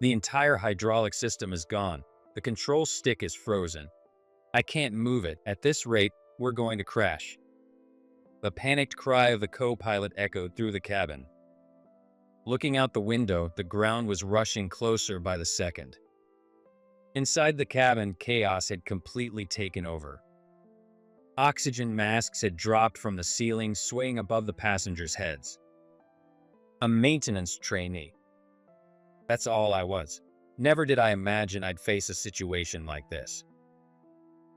The entire hydraulic system is gone. The control stick is frozen. I can't move it. At this rate, we're going to crash. The panicked cry of the co-pilot echoed through the cabin. Looking out the window, the ground was rushing closer by the second. Inside the cabin, chaos had completely taken over. Oxygen masks had dropped from the ceiling, swaying above the passengers' heads. A maintenance trainee. That's all I was. Never did I imagine I'd face a situation like this.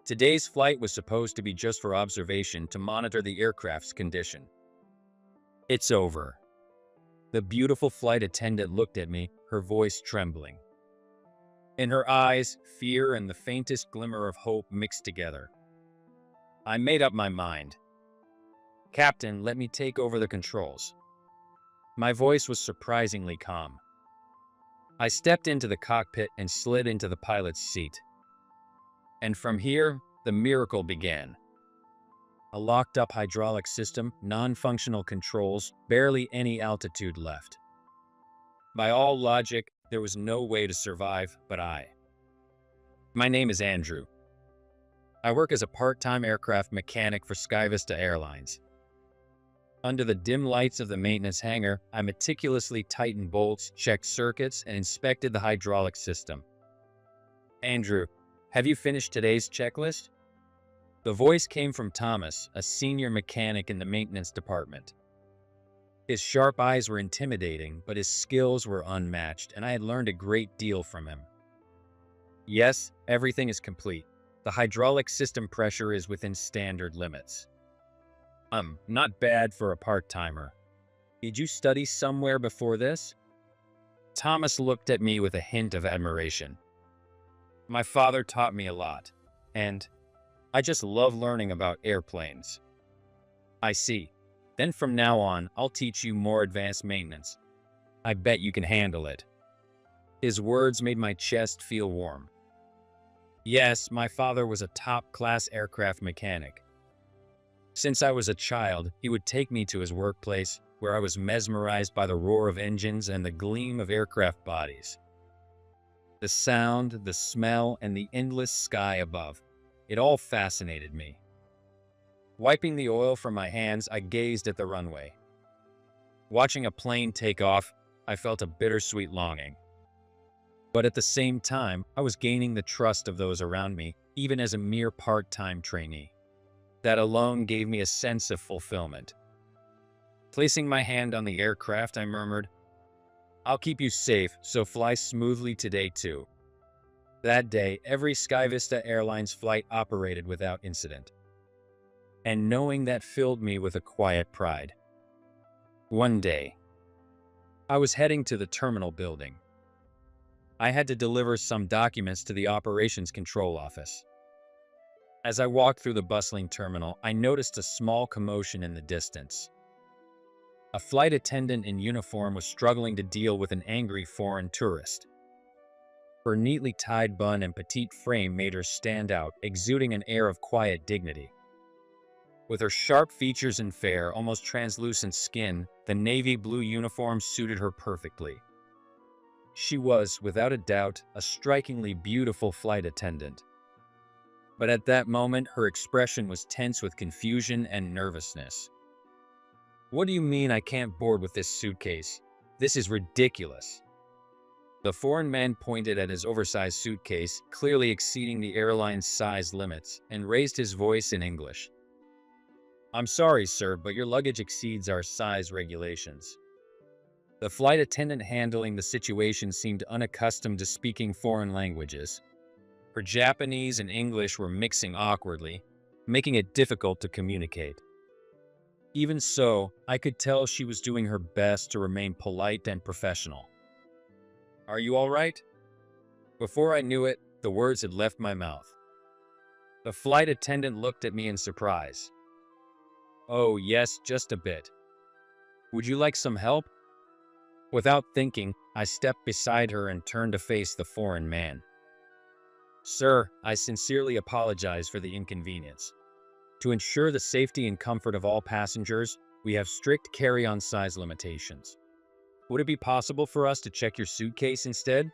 Today's flight was supposed to be just for observation to monitor the aircraft's condition. It's over. The beautiful flight attendant looked at me, her voice trembling. In her eyes, fear and the faintest glimmer of hope mixed together. I made up my mind. Captain, let me take over the controls. My voice was surprisingly calm. I stepped into the cockpit and slid into the pilot's seat. And from here, the miracle began. A locked-up hydraulic system, non-functional controls, barely any altitude left. By all logic, there was no way to survive but I. My name is Andrew. I work as a part-time aircraft mechanic for SkyVista Airlines. Under the dim lights of the maintenance hangar, I meticulously tightened bolts, checked circuits, and inspected the hydraulic system. Andrew, have you finished today's checklist? The voice came from Thomas, a senior mechanic in the maintenance department. His sharp eyes were intimidating, but his skills were unmatched, and I had learned a great deal from him. Yes, everything is complete. The hydraulic system pressure is within standard limits. Not bad for a part-timer. Did you study somewhere before this? Thomas looked at me with a hint of admiration. My father taught me a lot, and I just love learning about airplanes. I see. Then from now on, I'll teach you more advanced maintenance. I bet you can handle it. His words made my chest feel warm. Yes, my father was a top-class aircraft mechanic. Since I was a child, he would take me to his workplace, where I was mesmerized by the roar of engines and the gleam of aircraft bodies. The sound, the smell, and the endless sky above. It all fascinated me. Wiping the oil from my hands, I gazed at the runway. Watching a plane take off, I felt a bittersweet longing. But at the same time, I was gaining the trust of those around me, even as a mere part-time trainee. That alone gave me a sense of fulfillment. Placing my hand on the aircraft, I murmured, "I'll keep you safe, so fly smoothly today too." That day, every SkyVista Airlines flight operated without incident. And knowing that filled me with a quiet pride. One day, I was heading to the terminal building. I had to deliver some documents to the operations control office. As I walked through the bustling terminal, I noticed a small commotion in the distance. A flight attendant in uniform was struggling to deal with an angry foreign tourist. Her neatly tied bun and petite frame made her stand out, exuding an air of quiet dignity. With her sharp features and fair, almost translucent skin, the navy blue uniform suited her perfectly. She was, without a doubt, a strikingly beautiful flight attendant. But at that moment, her expression was tense with confusion and nervousness. "What do you mean I can't board with this suitcase? This is ridiculous." The foreign man pointed at his oversized suitcase, clearly exceeding the airline's size limits, and raised his voice in English. "I'm sorry, sir, but your luggage exceeds our size regulations." The flight attendant handling the situation seemed unaccustomed to speaking foreign languages. Her Japanese and English were mixing awkwardly, making it difficult to communicate. Even so, I could tell she was doing her best to remain polite and professional. "Are you all right?" Before I knew it, the words had left my mouth. The flight attendant looked at me in surprise. "Oh, yes, just a bit. Would you like some help?" Without thinking, I stepped beside her and turned to face the foreign man. "Sir, I sincerely apologize for the inconvenience. To ensure the safety and comfort of all passengers, we have strict carry-on size limitations. Would it be possible for us to check your suitcase instead?"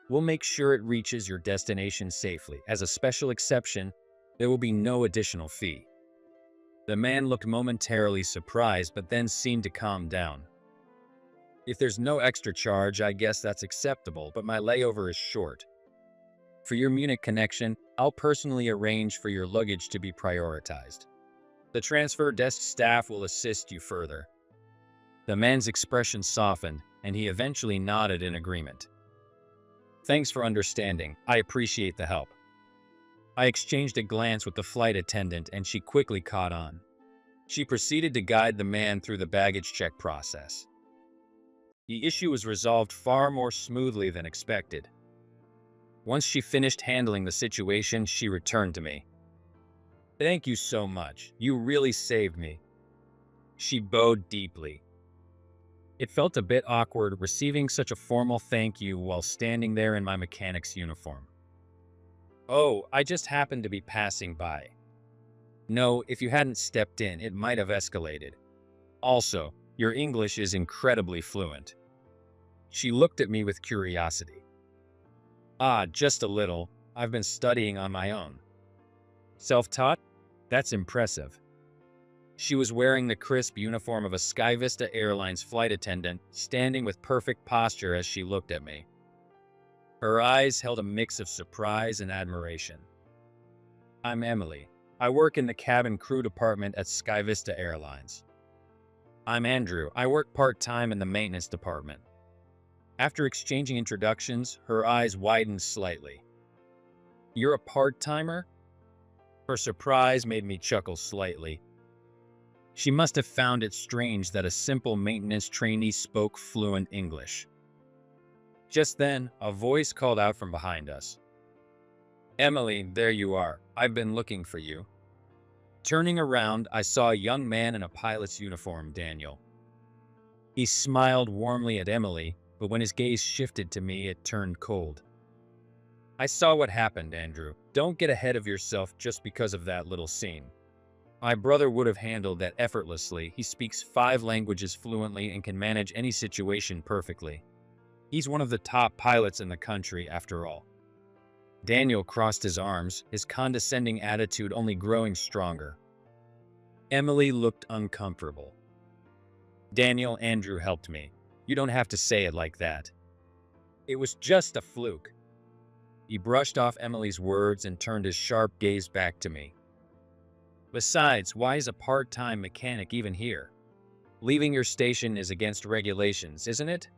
We'll make sure it reaches your destination safely. As a special exception, there will be no additional fee." The man looked momentarily surprised, but then seemed to calm down. "If there's no extra charge, I guess that's acceptable, but my layover is short. For your Munich connection, I'll personally arrange for your luggage to be prioritized. The transfer desk staff will assist you further." The man's expression softened, and he eventually nodded in agreement. "Thanks for understanding. I appreciate the help." I exchanged a glance with the flight attendant, and she quickly caught on. She proceeded to guide the man through the baggage check process. The issue was resolved far more smoothly than expected. Once she finished handling the situation, she returned to me. "Thank you so much. You really saved me." She bowed deeply. It felt a bit awkward receiving such a formal thank you while standing there in my mechanic's uniform. "Oh, I just happened to be passing by." "No, if you hadn't stepped in, it might have escalated. Also, your English is incredibly fluent." She looked at me with curiosity. "Ah, just a little. I've been studying on my own." "Self-taught? That's impressive." She was wearing the crisp uniform of a SkyVista Airlines flight attendant, standing with perfect posture as she looked at me. Her eyes held a mix of surprise and admiration. "I'm Emily. I work in the cabin crew department at SkyVista Airlines." "I'm Andrew. I work part-time in the maintenance department." After exchanging introductions, her eyes widened slightly. "You're a part-timer?" Her surprise made me chuckle slightly. She must have found it strange that a simple maintenance trainee spoke fluent English. Just then, a voice called out from behind us. "Emily, there you are. I've been looking for you." Turning around, I saw a young man in a pilot's uniform, Daniel. He smiled warmly at Emily, but when his gaze shifted to me, it turned cold. "I saw what happened, Andrew. Don't get ahead of yourself just because of that little scene. My brother would have handled that effortlessly. He speaks 5 languages fluently and can manage any situation perfectly. He's one of the top pilots in the country, after all." Daniel crossed his arms, his condescending attitude only growing stronger. Emily looked uncomfortable. "Daniel, Andrew helped me. You don't have to say it like that. It was just a fluke." He brushed off Emily's words and turned his sharp gaze back to me. "Besides, why is a part-time mechanic even here? Leaving your station is against regulations, isn't it?"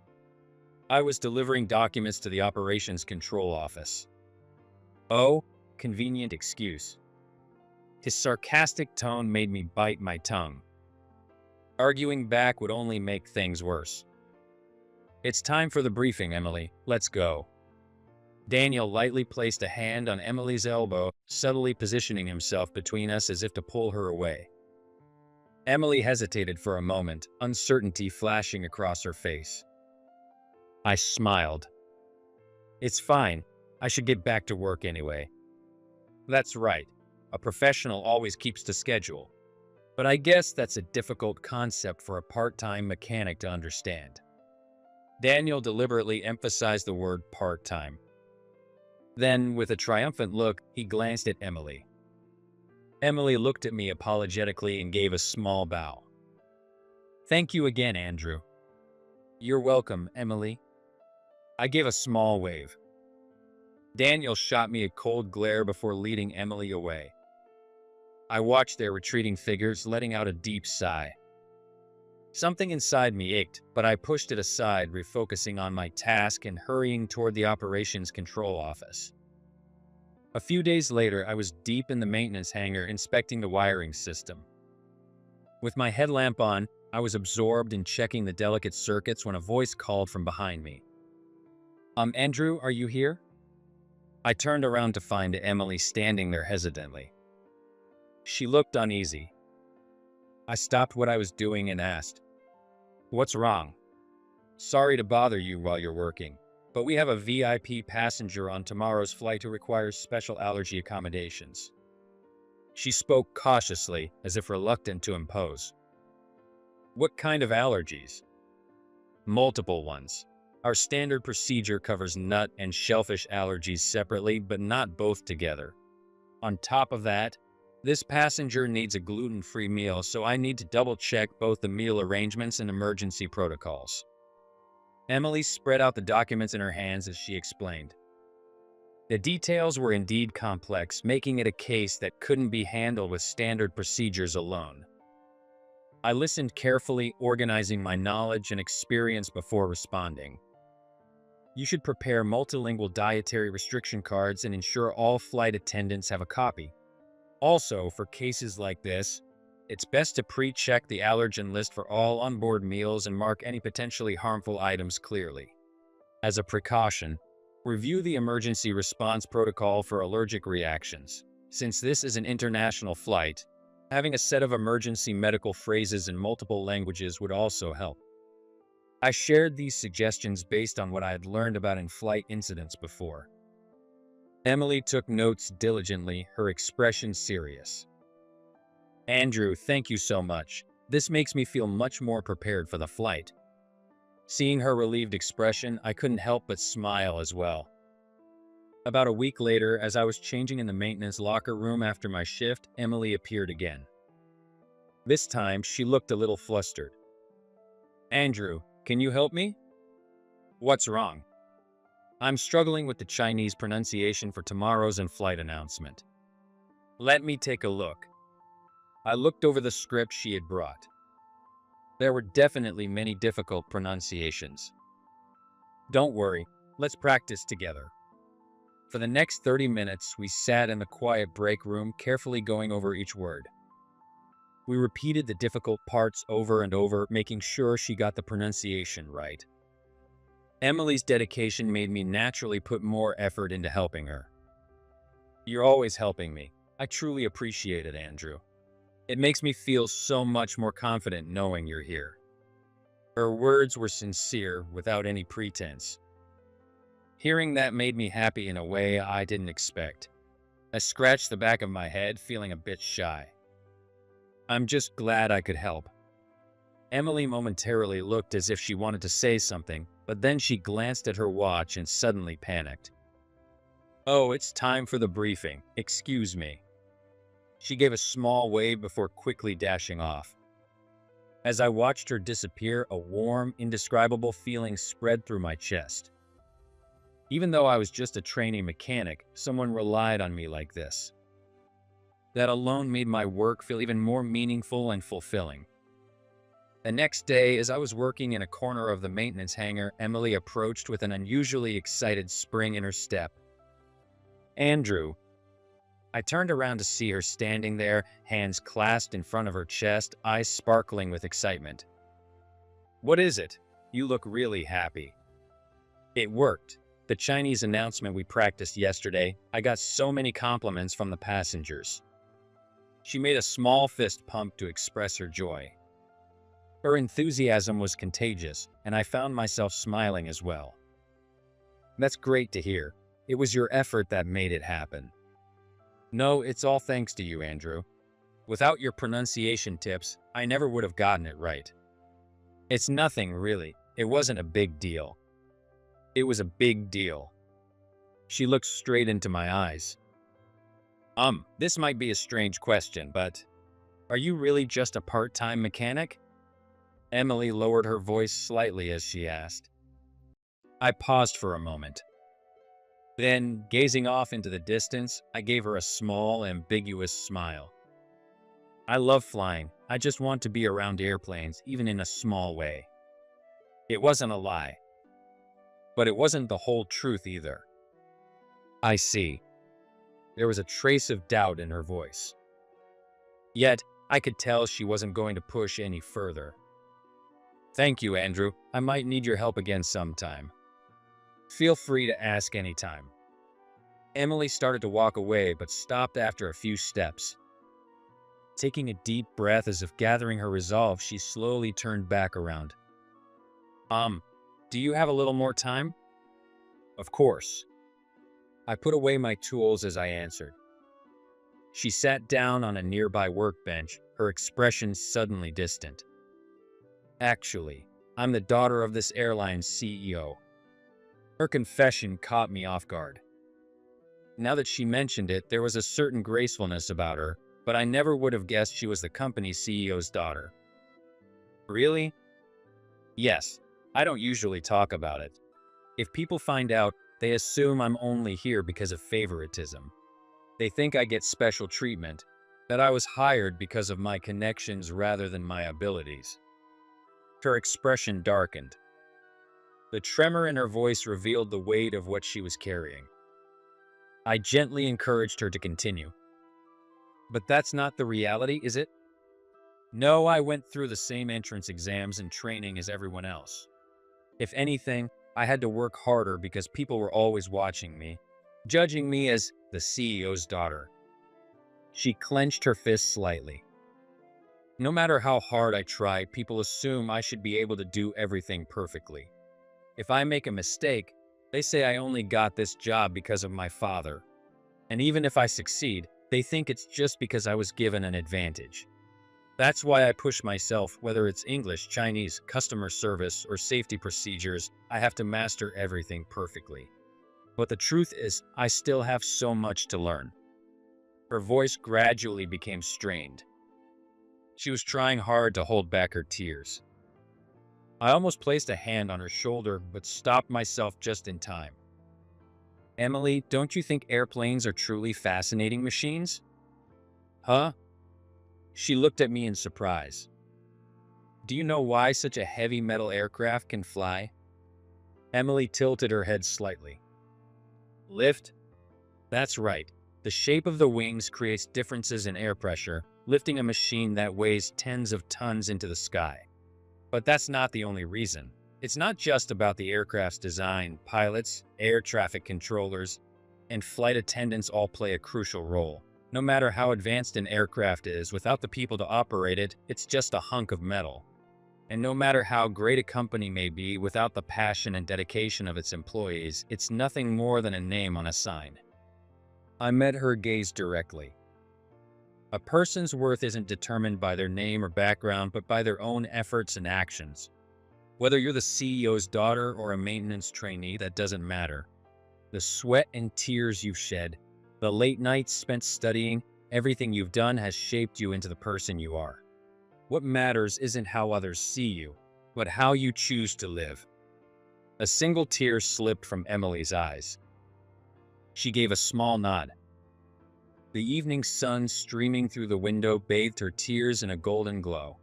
"I was delivering documents to the operations control office." "Oh, convenient excuse." His sarcastic tone made me bite my tongue. Arguing back would only make things worse. "It's time for the briefing, Emily. Let's go." Daniel lightly placed a hand on Emily's elbow, subtly positioning himself between us as if to pull her away. Emily hesitated for a moment, uncertainty flashing across her face. I smiled. "It's fine. I should get back to work anyway." "That's right. A professional always keeps to schedule. But I guess that's a difficult concept for a part-time mechanic to understand." Daniel deliberately emphasized the word part-time. Then, with a triumphant look, he glanced at Emily. Emily looked at me apologetically and gave a small bow. "Thank you again, Andrew." "You're welcome, Emily." I gave a small wave. Daniel shot me a cold glare before leading Emily away. I watched their retreating figures, letting out a deep sigh. Something inside me ached, but I pushed it aside, refocusing on my task and hurrying toward the operations control office. A few days later, I was deep in the maintenance hangar inspecting the wiring system. With my headlamp on, I was absorbed in checking the delicate circuits when a voice called from behind me. Andrew, are you here?" I turned around to find Emily standing there hesitantly. She looked uneasy. I stopped what I was doing and asked, "What's wrong?" "Sorry to bother you while you're working, but we have a VIP passenger on tomorrow's flight who requires special allergy accommodations." She spoke cautiously, as if reluctant to impose. "What kind of allergies?" "Multiple ones. Our standard procedure covers nut and shellfish allergies separately, but not both together. On top of that, this passenger needs a gluten-free meal, so I need to double-check both the meal arrangements and emergency protocols. Emily spread out the documents in her hands as she explained. The details were indeed complex, making it a case that couldn't be handled with standard procedures alone. I listened carefully, organizing my knowledge and experience before responding. You should prepare multilingual dietary restriction cards and ensure all flight attendants have a copy. Also, for cases like this, it's best to pre-check the allergen list for all onboard meals and mark any potentially harmful items clearly. As a precaution, review the emergency response protocol for allergic reactions. Since this is an international flight, having a set of emergency medical phrases in multiple languages would also help. I shared these suggestions based on what I had learned about in-flight incidents before. Emily took notes diligently, her expression serious. Andrew, thank you so much. This makes me feel much more prepared for the flight. Seeing her relieved expression, I couldn't help but smile as well. About a week later, as I was changing in the maintenance locker room after my shift, Emily appeared again. This time, she looked a little flustered. Andrew, can you help me? What's wrong? I'm struggling with the Chinese pronunciation for tomorrow's in-flight announcement. Let me take a look. I looked over the script she had brought. There were definitely many difficult pronunciations. Don't worry, let's practice together. For the next 30 minutes, we sat in the quiet break room, carefully going over each word. We repeated the difficult parts over and over, making sure she got the pronunciation right. Emily's dedication made me naturally put more effort into helping her. You're always helping me. I truly appreciate it, Andrew. It makes me feel so much more confident knowing you're here. Her words were sincere, without any pretense. Hearing that made me happy in a way I didn't expect. I scratched the back of my head, feeling a bit shy. I'm just glad I could help. Emily momentarily looked as if she wanted to say something, but then she glanced at her watch and suddenly panicked. Oh, it's time for the briefing. Excuse me. She gave a small wave before quickly dashing off. As I watched her disappear, a warm, indescribable feeling spread through my chest. Even though I was just a trainee mechanic, someone relied on me like this. That alone made my work feel even more meaningful and fulfilling. The next day, as I was working in a corner of the maintenance hangar, Emily approached with an unusually excited spring in her step. Andrew. I turned around to see her standing there, hands clasped in front of her chest, eyes sparkling with excitement. What is it? You look really happy. It worked. The Chinese announcement we practiced yesterday, I got so many compliments from the passengers. She made a small fist pump to express her joy. Her enthusiasm was contagious, and I found myself smiling as well. That's great to hear. It was your effort that made it happen. No, it's all thanks to you, Andrew. Without your pronunciation tips, I never would have gotten it right. It's nothing, really. It wasn't a big deal. It was a big deal. She looked straight into my eyes. This might be a strange question, but are you really just a part-time mechanic? Emily lowered her voice slightly as she asked. I paused for a moment. Then, gazing off into the distance, I gave her a small, ambiguous smile. I love flying. I just want to be around airplanes, even in a small way. It wasn't a lie. But it wasn't the whole truth either. I see. There was a trace of doubt in her voice. Yet, I could tell she wasn't going to push any further. Thank you, Andrew. I might need your help again sometime. Feel free to ask anytime. Emily started to walk away, but stopped after a few steps. Taking a deep breath as if gathering her resolve, she slowly turned back around. Do you have a little more time? Of course. I put away my tools as I answered. She sat down on a nearby workbench, her expression suddenly distant. Actually, I'm the daughter of this airline's CEO. Her confession caught me off guard. Now that she mentioned it, there was a certain gracefulness about her, but I never would have guessed she was the company's CEO's daughter. Really? Yes. I don't usually talk about it. If people find out, they assume I'm only here because of favoritism. They think I get special treatment, that I was hired because of my connections rather than my abilities. Her expression darkened. The tremor in her voice revealed the weight of what she was carrying. I gently encouraged her to continue. But that's not the reality, is it? No, I went through the same entrance exams and training as everyone else. If anything, I had to work harder because people were always watching me, judging me as the CEO's daughter. She clenched her fist slightly. No matter how hard I tried, people assume I should be able to do everything perfectly. If I make a mistake, they say I only got this job because of my father. And even if I succeed, they think it's just because I was given an advantage. That's why I push myself, whether it's English, Chinese, customer service, or safety procedures, I have to master everything perfectly. But the truth is, I still have so much to learn. Her voice gradually became strained. She was trying hard to hold back her tears. I almost placed a hand on her shoulder, but stopped myself just in time. Emily, don't you think airplanes are truly fascinating machines? Huh? She looked at me in surprise. Do you know why such a heavy metal aircraft can fly? Emily tilted her head slightly. Lift? That's right. The shape of the wings creates differences in air pressure, lifting a machine that weighs tens of tons into the sky. But that's not the only reason. It's not just about the aircraft's design. Pilots, air traffic controllers, and flight attendants all play a crucial role. No matter how advanced an aircraft is, without the people to operate it, it's just a hunk of metal. And no matter how great a company may be, without the passion and dedication of its employees, it's nothing more than a name on a sign. I met her gaze directly. A person's worth isn't determined by their name or background, but by their own efforts and actions. Whether you're the CEO's daughter or a maintenance trainee, that doesn't matter. The sweat and tears you've shed, the late nights spent studying, everything you've done has shaped you into the person you are. What matters isn't how others see you, but how you choose to live. A single tear slipped from Emily's eyes. She gave a small nod. The evening sun streaming through the window bathed her tears in a golden glow.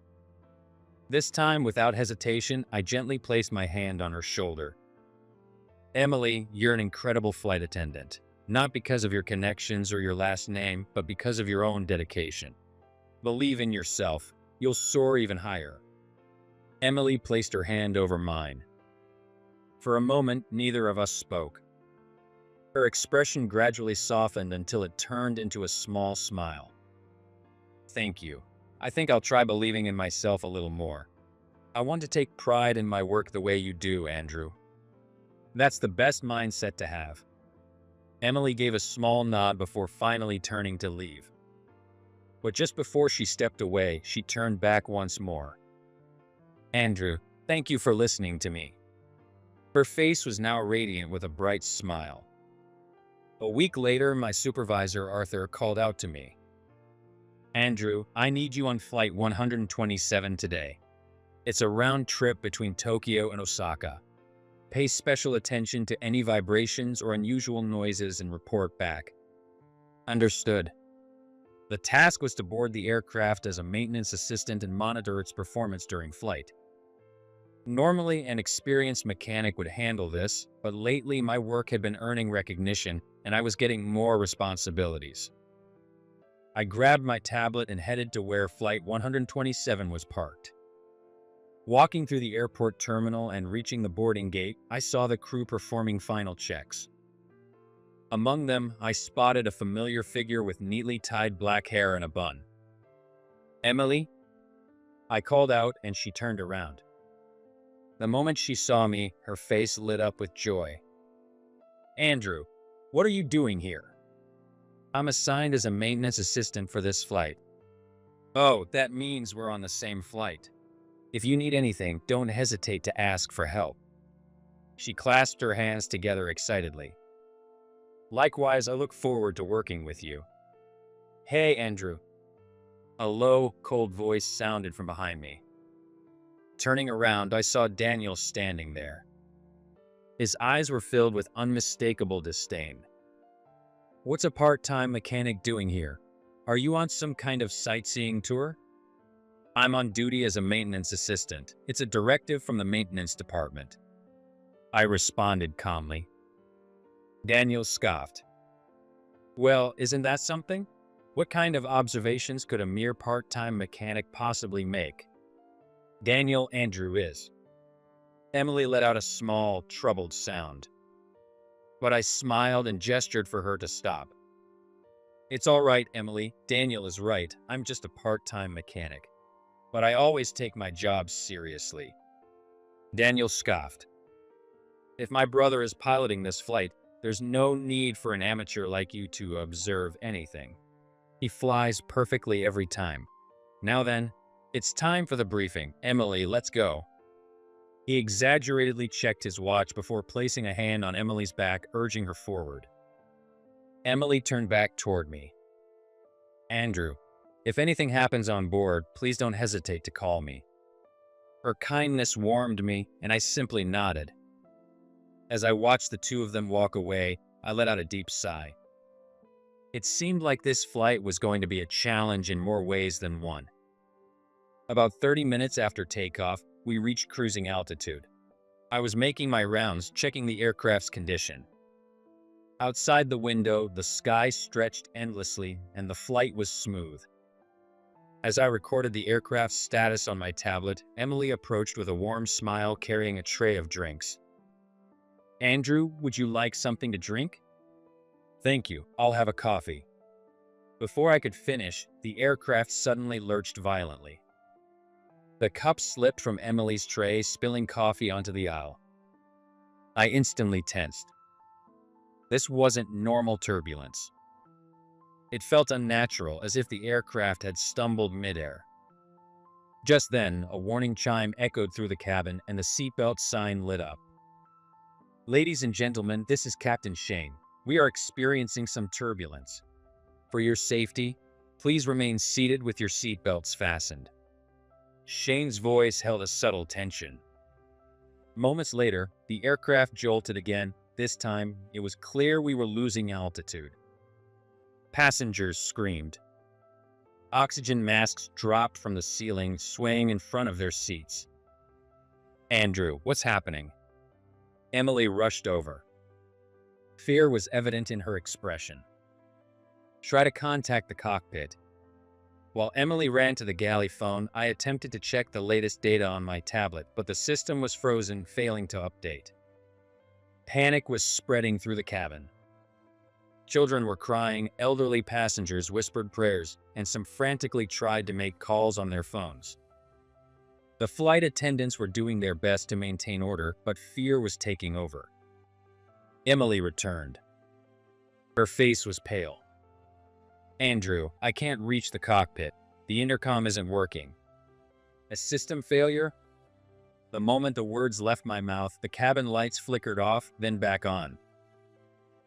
This time, without hesitation, I gently placed my hand on her shoulder. Emily, you're an incredible flight attendant. Not because of your connections or your last name, but because of your own dedication. Believe in yourself. You'll soar even higher. Emily placed her hand over mine. For a moment, neither of us spoke. Her expression gradually softened until it turned into a small smile. Thank you. I think I'll try believing in myself a little more. I want to take pride in my work the way you do, Andrew. That's the best mindset to have. Emily gave a small nod before finally turning to leave. But just before she stepped away, she turned back once more. Andrew, thank you for listening to me. Her face was now radiant with a bright smile. A week later, my supervisor, Arthur, called out to me. Andrew, I need you on Flight 127 today. It's a round trip between Tokyo and Osaka. Pay special attention to any vibrations or unusual noises and report back. Understood. The task was to board the aircraft as a maintenance assistant and monitor its performance during flight. Normally, an experienced mechanic would handle this, but lately my work had been earning recognition and I was getting more responsibilities. I grabbed my tablet and headed to where Flight 127 was parked. Walking through the airport terminal and reaching the boarding gate, I saw the crew performing final checks. Among them, I spotted a familiar figure with neatly tied black hair and a bun. Emily? I called out and she turned around. The moment she saw me, her face lit up with joy. Andrew, what are you doing here? I'm assigned as a maintenance assistant for this flight. Oh, that means we're on the same flight. If you need anything, don't hesitate to ask for help. She clasped her hands together excitedly. Likewise, I look forward to working with you. Hey, Andrew. A low, cold voice sounded from behind me. Turning around, I saw Daniel standing there. His eyes were filled with unmistakable disdain. What's a part-time mechanic doing here? Are you on some kind of sightseeing tour? I'm on duty as a maintenance assistant. It's a directive from the maintenance department. I responded calmly. Daniel scoffed. Well, isn't that something? What kind of observations could a mere part-time mechanic possibly make? Daniel, Andrew is. Emily let out a small, troubled sound. But I smiled and gestured for her to stop. It's all right, Emily. Daniel is right. I'm just a part-time mechanic. But I always take my job seriously. Daniel scoffed. If my brother is piloting this flight, there's no need for an amateur like you to observe anything. He flies perfectly every time. Now then, it's time for the briefing. Emily, let's go. He exaggeratedly checked his watch before placing a hand on Emily's back, urging her forward. Emily turned back toward me. Andrew, if anything happens on board, please don't hesitate to call me. Her kindness warmed me, and I simply nodded. As I watched the two of them walk away, I let out a deep sigh. It seemed like this flight was going to be a challenge in more ways than one. About 30 minutes after takeoff, we reached cruising altitude. I was making my rounds, checking the aircraft's condition. Outside the window, the sky stretched endlessly, and the flight was smooth. As I recorded the aircraft's status on my tablet, Emily approached with a warm smile, carrying a tray of drinks. Andrew, would you like something to drink? Thank you, I'll have a coffee. Before I could finish, the aircraft suddenly lurched violently. The cup slipped from Emily's tray, spilling coffee onto the aisle. I instantly tensed. This wasn't normal turbulence. It felt unnatural, as if the aircraft had stumbled midair. Just then, a warning chime echoed through the cabin, and the seatbelt sign lit up. Ladies and gentlemen, this is Captain Shane. We are experiencing some turbulence. For your safety, please remain seated with your seatbelts fastened. Shane's voice held a subtle tension. Moments later, the aircraft jolted again. This time, it was clear we were losing altitude. Passengers screamed. Oxygen masks dropped from the ceiling, swaying in front of their seats. Andrew, what's happening? Emily rushed over. Fear was evident in her expression. Try to contact the cockpit. While Emily ran to the galley phone, I attempted to check the latest data on my tablet, but the system was frozen, failing to update. Panic was spreading through the cabin. Children were crying, elderly passengers whispered prayers, and some frantically tried to make calls on their phones. The flight attendants were doing their best to maintain order, but fear was taking over. Emily returned. Her face was pale. Andrew, I can't reach the cockpit. The intercom isn't working. A system failure? The moment the words left my mouth, the cabin lights flickered off, then back on.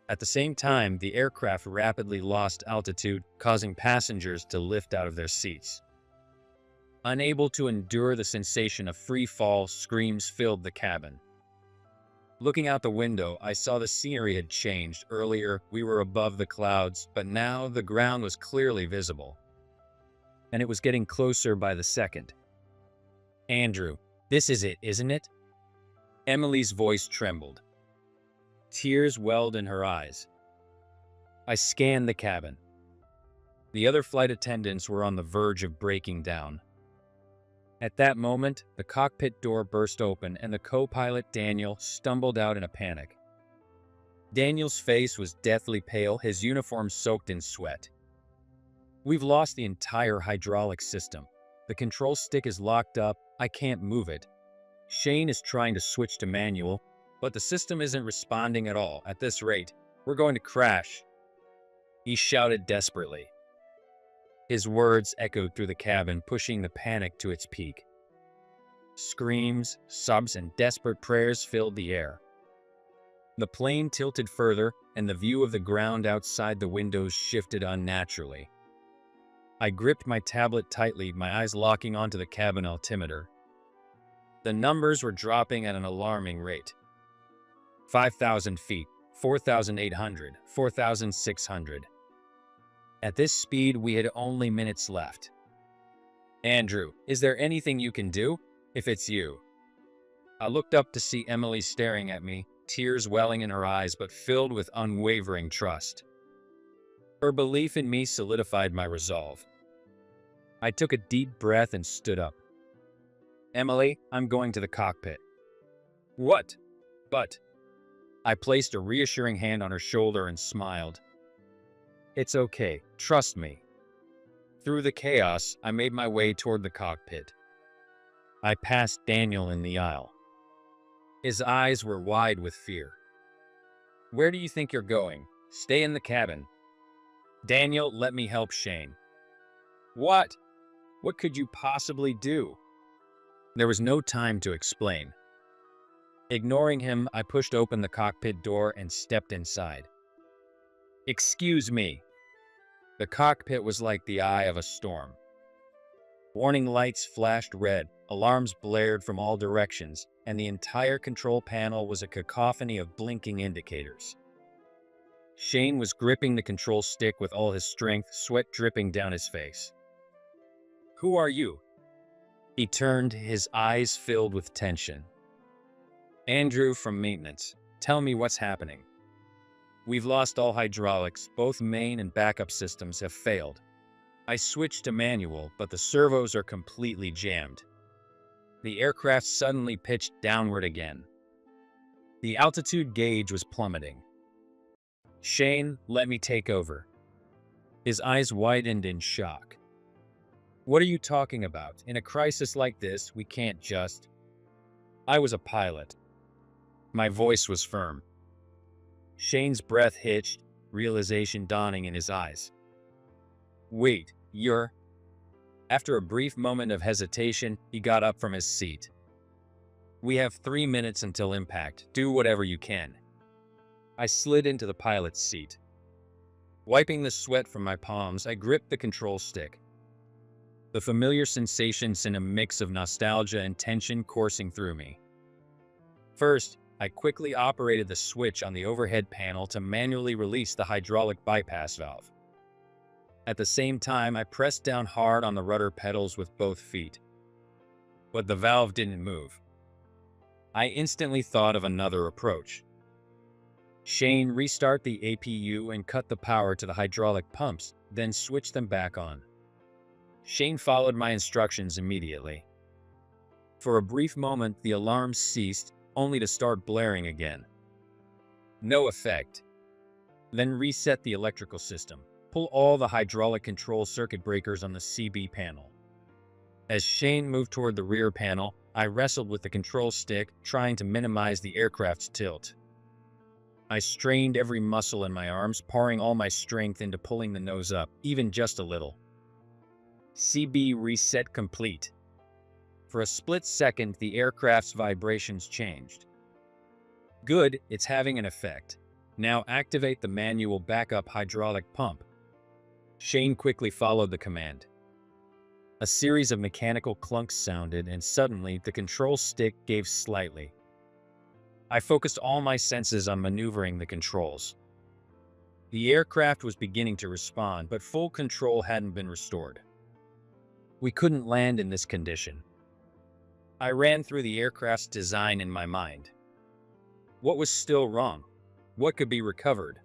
At the same time, the aircraft rapidly lost altitude, causing passengers to lift out of their seats. Unable to endure the sensation of free fall, screams filled the cabin. Looking out the window, I saw the scenery had changed. Earlier, we were above the clouds, but now the ground was clearly visible. And it was getting closer by the second. Andrew, this is it, isn't it? Emily's voice trembled. Tears welled in her eyes. I scanned the cabin. The other flight attendants were on the verge of breaking down. At that moment, the cockpit door burst open and the co-pilot, Daniel, stumbled out in a panic. Daniel's face was deathly pale, his uniform soaked in sweat. We've lost the entire hydraulic system. The control stick is locked up. I can't move it. Shane is trying to switch to manual, but the system isn't responding at all. At this rate, we're going to crash. He shouted desperately. His words echoed through the cabin, pushing the panic to its peak. Screams, sobs, and desperate prayers filled the air. The plane tilted further, and the view of the ground outside the windows shifted unnaturally. I gripped my tablet tightly, my eyes locking onto the cabin altimeter. The numbers were dropping at an alarming rate. 5,000 feet, 4,800, 4,600. At this speed, we had only minutes left. "Andrew, is there anything you can do? If it's you." I looked up to see Emily staring at me, tears welling in her eyes but filled with unwavering trust. Her belief in me solidified my resolve. I took a deep breath and stood up. "Emily, I'm going to the cockpit." "What?" "But..." I placed a reassuring hand on her shoulder and smiled. "It's okay, trust me." Through the chaos, I made my way toward the cockpit. I passed Daniel in the aisle. His eyes were wide with fear. "Where do you think you're going? Stay in the cabin." "Daniel, let me help Shane." "What? What could you possibly do?" There was no time to explain. Ignoring him, I pushed open the cockpit door and stepped inside. "Excuse me." The cockpit was like the eye of a storm. Warning lights flashed red, alarms blared from all directions, and the entire control panel was a cacophony of blinking indicators. Shane was gripping the control stick with all his strength, sweat dripping down his face. "Who are you?" He turned, his eyes filled with tension. "Andrew from maintenance. Tell me what's happening." "We've lost all hydraulics. Both main and backup systems have failed." I switched to manual, but the servos are completely jammed. The aircraft suddenly pitched downward again. The altitude gauge was plummeting. "Shane, let me take over." His eyes widened in shock. "What are you talking about? In a crisis like this, we can't just..." "I was a pilot." My voice was firm. Shane's breath hitched, realization dawning in his eyes. "Wait, you're..." After a brief moment of hesitation, he got up from his seat. "We have 3 minutes until impact. Do whatever you can." I slid into the pilot's seat. Wiping the sweat from my palms, I gripped the control stick. The familiar sensation sent a mix of nostalgia and tension coursing through me. First, I quickly operated the switch on the overhead panel to manually release the hydraulic bypass valve. At the same time, I pressed down hard on the rudder pedals with both feet. But the valve didn't move. I instantly thought of another approach. "Shane, restart the APU and cut the power to the hydraulic pumps, then switch them back on." Shane followed my instructions immediately. For a brief moment, the alarms ceased, only to start blaring again. No effect. Then reset the electrical system. Pull all the hydraulic control circuit breakers on the CB panel. As Shane moved toward the rear panel, I wrestled with the control stick, trying to minimize the aircraft's tilt. I strained every muscle in my arms, pouring all my strength into pulling the nose up, even just a little. CB reset complete. For a split second, the aircraft's vibrations changed. "Good, it's having an effect. Now activate the manual backup hydraulic pump." Shane quickly followed the command. A series of mechanical clunks sounded, and suddenly the control stick gave slightly. I focused all my senses on maneuvering the controls. The aircraft was beginning to respond, but full control hadn't been restored. We couldn't land in this condition. I ran through the aircraft's design in my mind. What was still wrong? What could be recovered?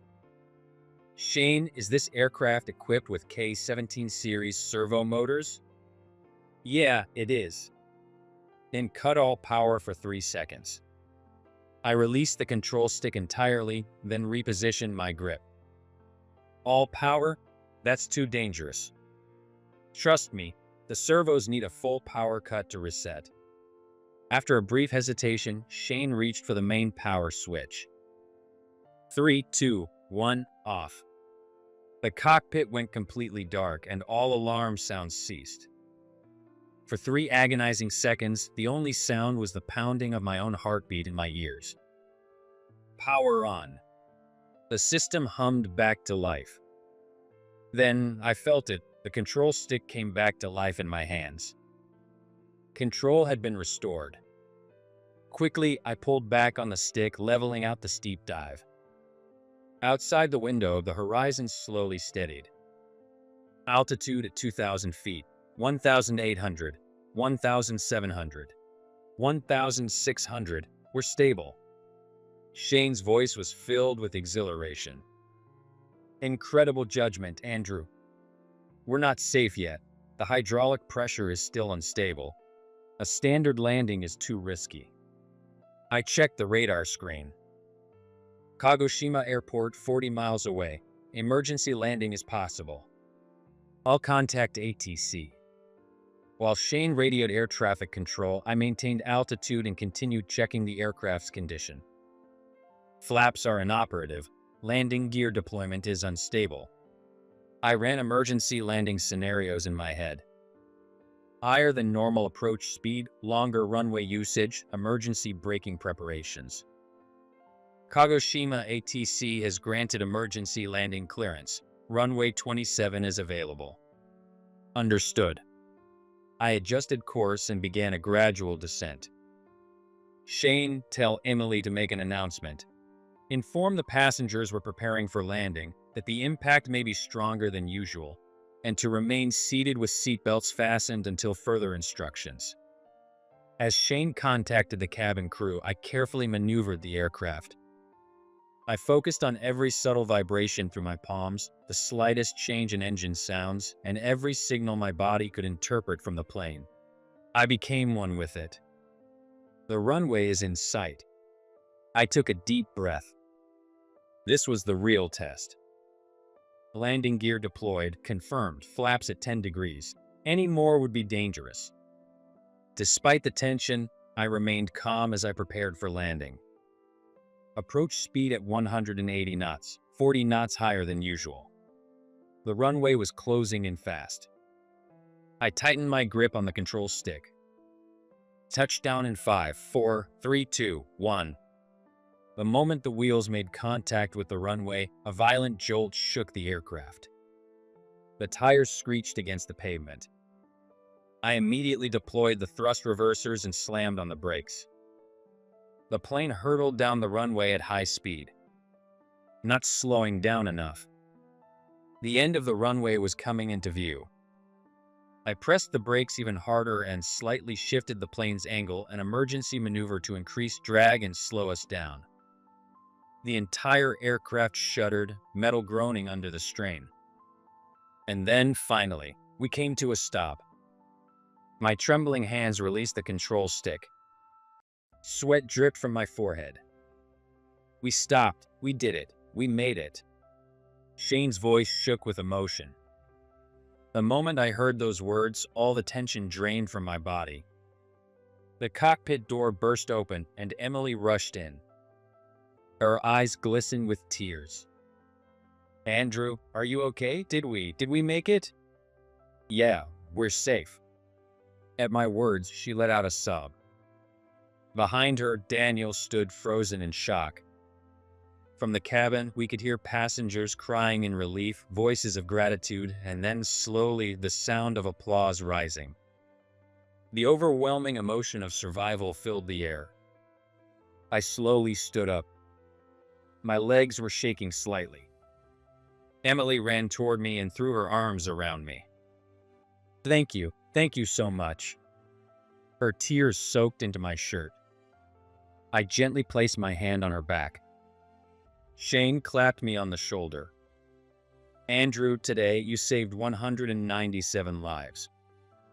"Shane, is this aircraft equipped with K-17 series servo motors?" "Yeah, it is." "Then cut all power for 3 seconds." I released the control stick entirely, then repositioned my grip. "All power? That's too dangerous." "Trust me, the servos need a full power cut to reset." After a brief hesitation, Shane reached for the main power switch. 3, 2, 1, off. The cockpit went completely dark, and all alarm sounds ceased. For 3 agonizing seconds, the only sound was the pounding of my own heartbeat in my ears. Power on. The system hummed back to life. Then I felt it. The control stick came back to life in my hands. Control had been restored. Quickly, I pulled back on the stick, leveling out the steep dive. Outside the window, the horizon slowly steadied. Altitude at 2,000 feet, 1,800, 1,700, 1,600 were stable. Shane's voice was filled with exhilaration. Incredible judgment, Andrew. We're not safe yet. The hydraulic pressure is still unstable. A standard landing is too risky. I checked the radar screen. Kagoshima Airport, 40 miles away. Emergency landing is possible. I'll contact ATC. While Shane radioed air traffic control, I maintained altitude and continued checking the aircraft's condition. Flaps are inoperative. Landing gear deployment is unstable. I ran emergency landing scenarios in my head. Higher than normal approach speed, longer runway usage, emergency braking preparations. Kagoshima ATC has granted emergency landing clearance. Runway 27 is available. Understood. I adjusted course and began a gradual descent. Shane, tell Emily to make an announcement. Inform the passengers we're preparing for landing, that the impact may be stronger than usual, and to remain seated with seatbelts fastened until further instructions. As Shane contacted the cabin crew, I carefully maneuvered the aircraft. I focused on every subtle vibration through my palms, the slightest change in engine sounds, and every signal my body could interpret from the plane. I became one with it. The runway is in sight. I took a deep breath. This was the real test. Landing gear deployed, confirmed, flaps at 10 degrees. Any more would be dangerous. Despite the tension, I remained calm as I prepared for landing. Approach speed at 180 knots, 40 knots higher than usual. The runway was closing in fast. I tightened my grip on the control stick. Touchdown in 5, 4, 3, 2, 1. The moment the wheels made contact with the runway, a violent jolt shook the aircraft. The tires screeched against the pavement. I immediately deployed the thrust reversers and slammed on the brakes. The plane hurtled down the runway at high speed, not slowing down enough. The end of the runway was coming into view. I pressed the brakes even harder and slightly shifted the plane's angle, an emergency maneuver to increase drag and slow us down. The entire aircraft shuddered, metal groaning under the strain. And then, finally, we came to a stop. My trembling hands released the control stick. Sweat dripped from my forehead. We stopped. We did it. We made it. Shane's voice shook with emotion. The moment I heard those words, all the tension drained from my body. The cockpit door burst open, and Emily rushed in. Her eyes glistened with tears. Andrew, are you okay? Did we make it? Yeah, we're safe. At my words, she let out a sob. Behind her, Daniel stood frozen in shock. From the cabin, we could hear passengers crying in relief, voices of gratitude, and then slowly the sound of applause rising. The overwhelming emotion of survival filled the air. I slowly stood up. My legs were shaking slightly. Emily ran toward me and threw her arms around me. Thank you so much. Her tears soaked into my shirt. I gently placed my hand on her back. Shane clapped me on the shoulder. Andrew, today you saved 197 lives.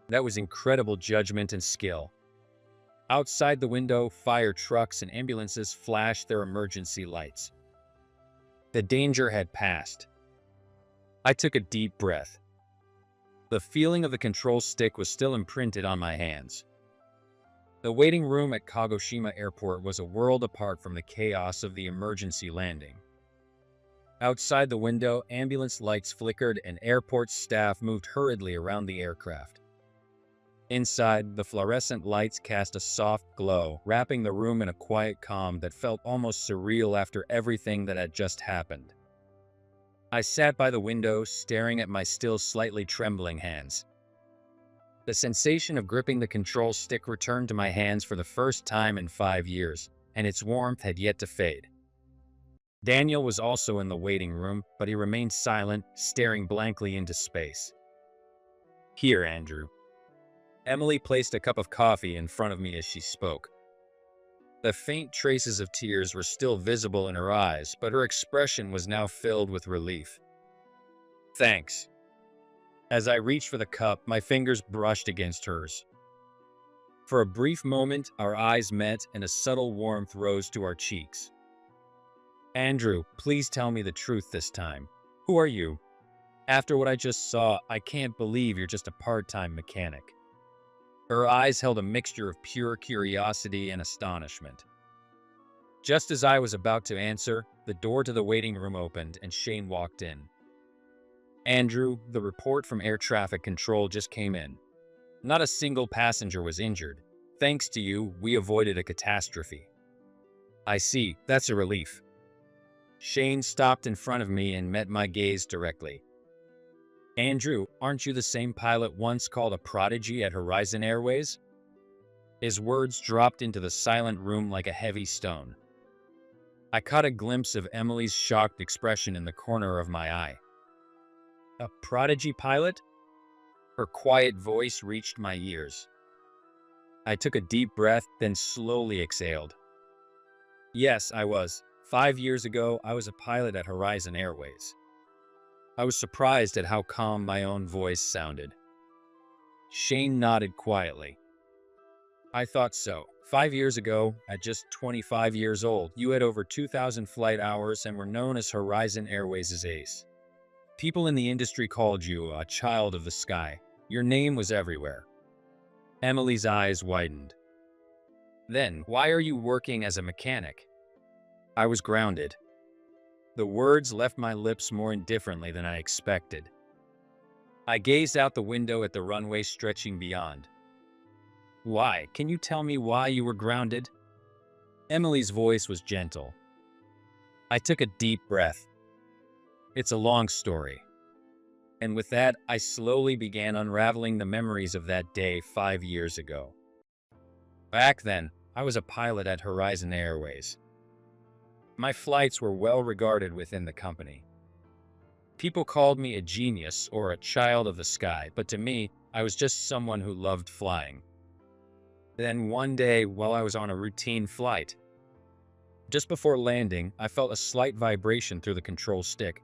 That was incredible judgment and skill. Outside the window, fire trucks and ambulances flashed their emergency lights. The danger had passed. I took a deep breath. The feeling of the control stick was still imprinted on my hands. The waiting room at Kagoshima Airport was a world apart from the chaos of the emergency landing. Outside the window, ambulance lights flickered and airport staff moved hurriedly around the aircraft. Inside, the fluorescent lights cast a soft glow, wrapping the room in a quiet calm that felt almost surreal after everything that had just happened. I sat by the window, staring at my still slightly trembling hands. The sensation of gripping the control stick returned to my hands for the first time in 5 years, and its warmth had yet to fade. Daniel was also in the waiting room, but he remained silent, staring blankly into space. "Here, Andrew." Emily placed a cup of coffee in front of me as she spoke. The faint traces of tears were still visible in her eyes, but her expression was now filled with relief. "Thanks." As I reached for the cup, my fingers brushed against hers. For a brief moment, our eyes met and a subtle warmth rose to our cheeks. "Andrew, please tell me the truth this time. Who are you? After what I just saw, I can't believe you're just a part-time mechanic." Her eyes held a mixture of pure curiosity and astonishment. Just as I was about to answer, the door to the waiting room opened and Shane walked in. "Andrew, the report from air traffic control just came in. Not a single passenger was injured. Thanks to you, we avoided a catastrophe." "I see, that's a relief." Shane stopped in front of me and met my gaze directly. "Andrew, aren't you the same pilot once called a prodigy at Horizon Airways?" His words dropped into the silent room like a heavy stone. I caught a glimpse of Emily's shocked expression in the corner of my eye. "A prodigy pilot?" Her quiet voice reached my ears. I took a deep breath, then slowly exhaled. "Yes, I was. 5 years ago, I was a pilot at Horizon Airways." I was surprised at how calm my own voice sounded. Shane nodded quietly. "I thought so. 5 years ago, at just 25 years old, you had over 2,000 flight hours and were known as Horizon Airways' ace. People in the industry called you a child of the sky. Your name was everywhere." Emily's eyes widened. "Then, why are you working as a mechanic?" I was grounded. The words left my lips more indifferently than I expected. I gazed out the window at the runway stretching beyond. "Why? Can you tell me why you were grounded?" Emily's voice was gentle. I took a deep breath. "It's a long story." And with that, I slowly began unraveling the memories of that day 5 years ago. Back then, I was a pilot at Horizon Airways. My flights were well regarded within the company. People called me a genius or a child of the sky, but to me, I was just someone who loved flying. Then one day, while I was on a routine flight, just before landing, I felt a slight vibration through the control stick.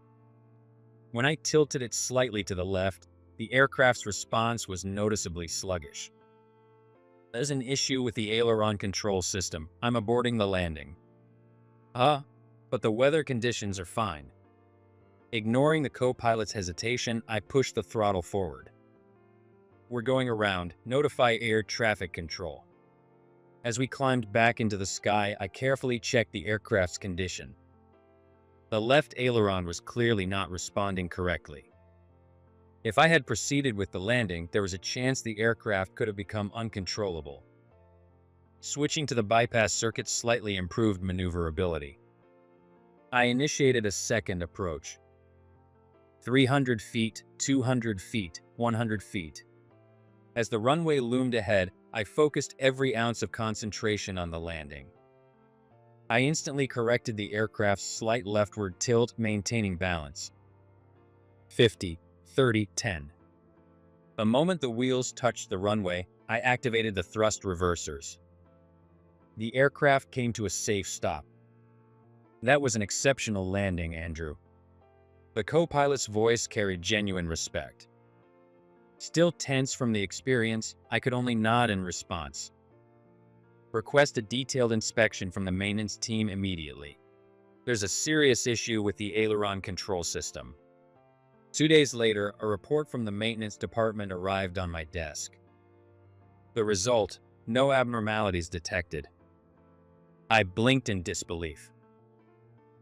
When I tilted it slightly to the left, the aircraft's response was noticeably sluggish. "There's an issue with the aileron control system. I'm aborting the landing." But the weather conditions are fine." Ignoring the co-pilot's hesitation, I pushed the throttle forward. "We're going around. Notify air traffic control." As we climbed back into the sky, I carefully checked the aircraft's condition. The left aileron was clearly not responding correctly. If I had proceeded with the landing, there was a chance the aircraft could have become uncontrollable. Switching to the bypass circuit slightly improved maneuverability. I initiated a second approach. 300 feet, 200 feet, 100 feet. As the runway loomed ahead, I focused every ounce of concentration on the landing. I instantly corrected the aircraft's slight leftward tilt, maintaining balance. 50, 30, 10. The moment the wheels touched the runway, I activated the thrust reversers. The aircraft came to a safe stop. "That was an exceptional landing, Andrew." The co-pilot's voice carried genuine respect. Still tense from the experience, I could only nod in response. "Request a detailed inspection from the maintenance team immediately. There's a serious issue with the aileron control system." 2 days later, a report from the maintenance department arrived on my desk. The result: no abnormalities detected. I blinked in disbelief.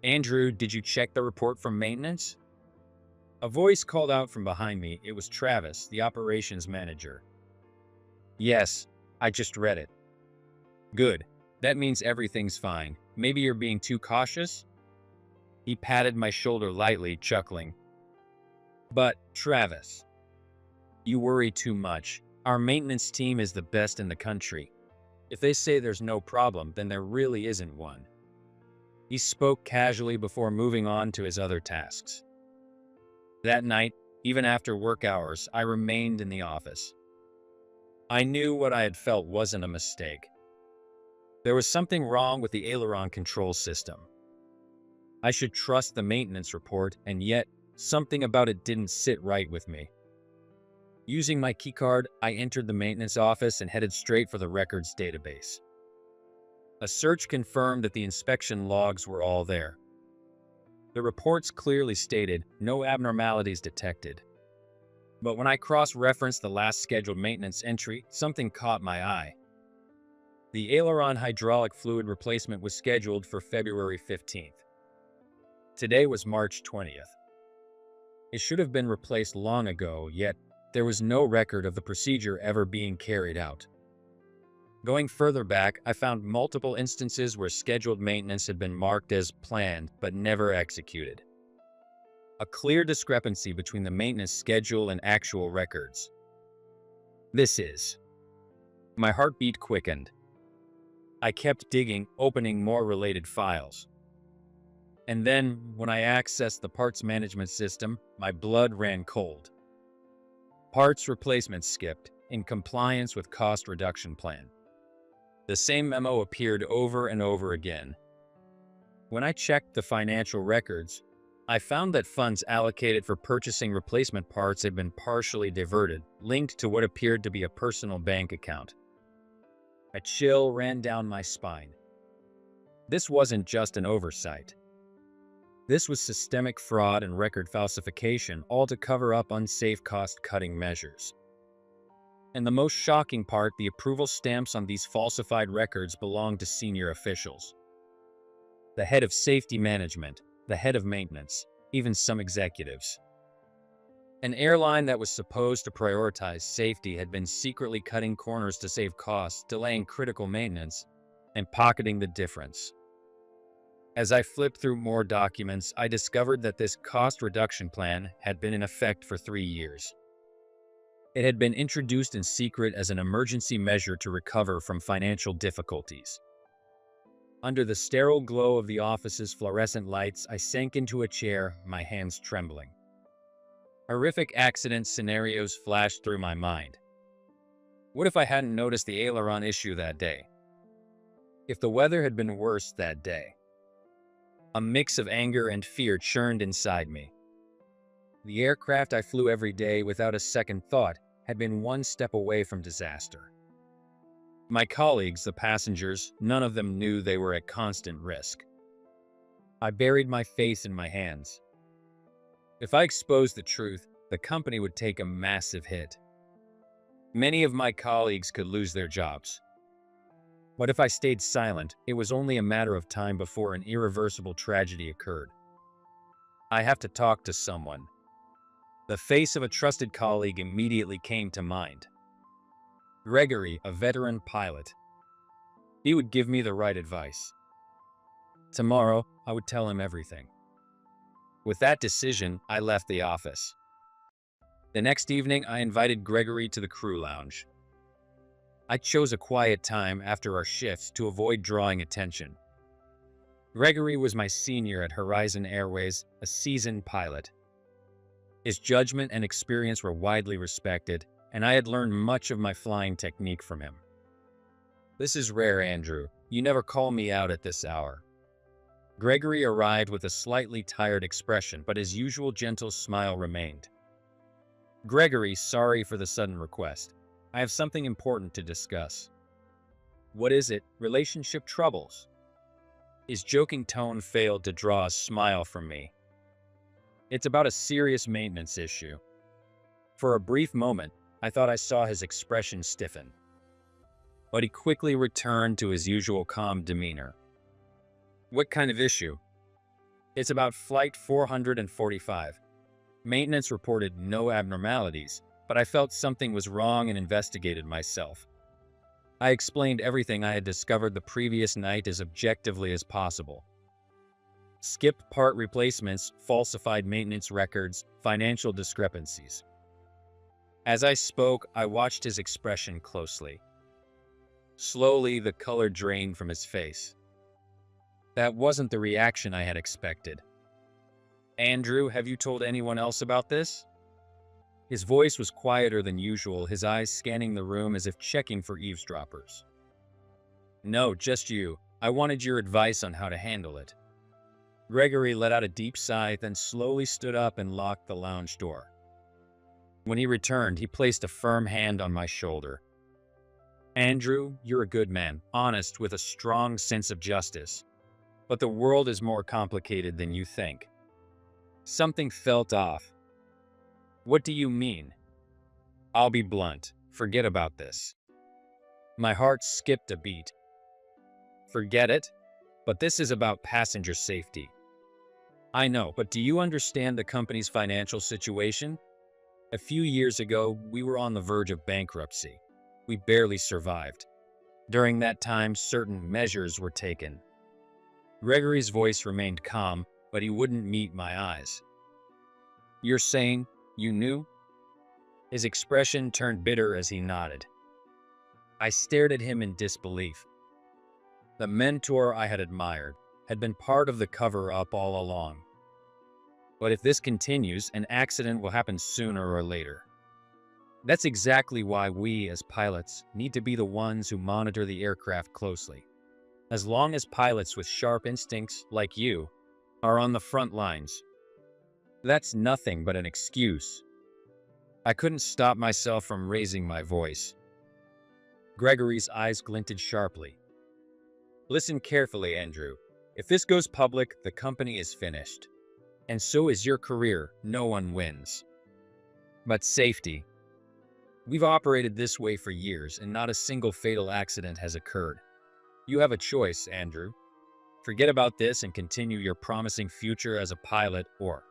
"Andrew, did you check the report from maintenance?" A voice called out from behind me. It was Travis, the operations manager. Yes, I just read it. Good. That means everything's fine. Maybe you're being too cautious? He patted my shoulder lightly, chuckling. But, Travis, you worry too much. Our maintenance team is the best in the country. If they say there's no problem, then there really isn't one. He spoke casually before moving on to his other tasks. That night, even after work hours, I remained in the office. I knew what I had felt wasn't a mistake. There was something wrong with the aileron control system. I should trust the maintenance report, and yet, something about it didn't sit right with me. Using my keycard, I entered the maintenance office and headed straight for the records database. A search confirmed that the inspection logs were all there. The reports clearly stated no abnormalities detected. But when I cross-referenced the last scheduled maintenance entry, something caught my eye. The aileron hydraulic fluid replacement was scheduled for February 15th. Today was March 20th. It should have been replaced long ago, yet there was no record of the procedure ever being carried out. Going further back, I found multiple instances where scheduled maintenance had been marked as planned but never executed. A clear discrepancy between the maintenance schedule and actual records. My heartbeat quickened. I kept digging, opening more related files. And then, when I accessed the parts management system, my blood ran cold. Parts replacement skipped, in compliance with cost reduction plan. The same memo appeared over and over again. When I checked the financial records, I found that funds allocated for purchasing replacement parts had been partially diverted, linked to what appeared to be a personal bank account. A chill ran down my spine. This wasn't just an oversight. This was systemic fraud and record falsification, all to cover up unsafe cost-cutting measures. And the most shocking part, the approval stamps on these falsified records belonged to senior officials. The head of safety management, the head of maintenance, even some executives. An airline that was supposed to prioritize safety had been secretly cutting corners to save costs, delaying critical maintenance, and pocketing the difference. As I flipped through more documents, I discovered that this cost reduction plan had been in effect for 3 years. It had been introduced in secret as an emergency measure to recover from financial difficulties. Under the sterile glow of the office's fluorescent lights, I sank into a chair, my hands trembling. Horrific accident scenarios flashed through my mind. What if I hadn't noticed the aileron issue that day? If the weather had been worse that day? A mix of anger and fear churned inside me. The aircraft I flew every day without a second thought had been one step away from disaster. My colleagues, the passengers, none of them knew they were at constant risk. I buried my face in my hands. If I exposed the truth, the company would take a massive hit. Many of my colleagues could lose their jobs. But if I stayed silent, it was only a matter of time before an irreversible tragedy occurred. I have to talk to someone. The face of a trusted colleague immediately came to mind. Gregory, a veteran pilot. He would give me the right advice. Tomorrow, I would tell him everything. With that decision, I left the office. The next evening, I invited Gregory to the crew lounge. I chose a quiet time after our shifts to avoid drawing attention. Gregory was my senior at Horizon Airways, a seasoned pilot. His judgment and experience were widely respected, and I had learned much of my flying technique from him. "This is rare, Andrew. You never call me out at this hour." Gregory arrived with a slightly tired expression, but his usual gentle smile remained. "Gregory, sorry for the sudden request. I have something important to discuss." "What is it? Relationship troubles?" His joking tone failed to draw a smile from me. "It's about a serious maintenance issue." For a brief moment, I thought I saw his expression stiffen. But he quickly returned to his usual calm demeanor. "What kind of issue?" "It's about Flight 445. Maintenance reported no abnormalities, but I felt something was wrong and investigated myself. I explained everything I had discovered the previous night as objectively as possible. Skipped part replacements, falsified maintenance records, financial discrepancies. As I spoke, I watched his expression closely. Slowly, the color drained from his face. That wasn't the reaction I had expected. "Andrew, have you told anyone else about this?" His voice was quieter than usual, his eyes scanning the room as if checking for eavesdroppers. "No, just you. I wanted your advice on how to handle it." Gregory let out a deep sigh, then slowly stood up and locked the lounge door. When he returned, he placed a firm hand on my shoulder. "Andrew, you're a good man, honest, with a strong sense of justice. But the world is more complicated than you think." Something felt off. "What do you mean?" "I'll be blunt. Forget about this." My heart skipped a beat. "Forget it? But this is about passenger safety." "I know, but do you understand the company's financial situation? A few years ago, we were on the verge of bankruptcy. We barely survived. During that time, certain measures were taken." Gregory's voice remained calm, but he wouldn't meet my eyes. "You're saying you knew?" His expression turned bitter as he nodded. I stared at him in disbelief. The mentor I had admired had been part of the cover-up all along. But if this continues, an accident will happen sooner or later. That's exactly why we, as pilots, need to be the ones who monitor the aircraft closely. As long as pilots with sharp instincts, like you, are on the front lines. That's nothing but an excuse. I couldn't stop myself from raising my voice. Gregory's eyes glinted sharply. "Listen carefully, Andrew. If this goes public, the company is finished. And so is your career. No one wins. But safety. We've operated this way for years, and not a single fatal accident has occurred. You have a choice, Andrew. Forget about this and continue your promising future as a pilot, or..."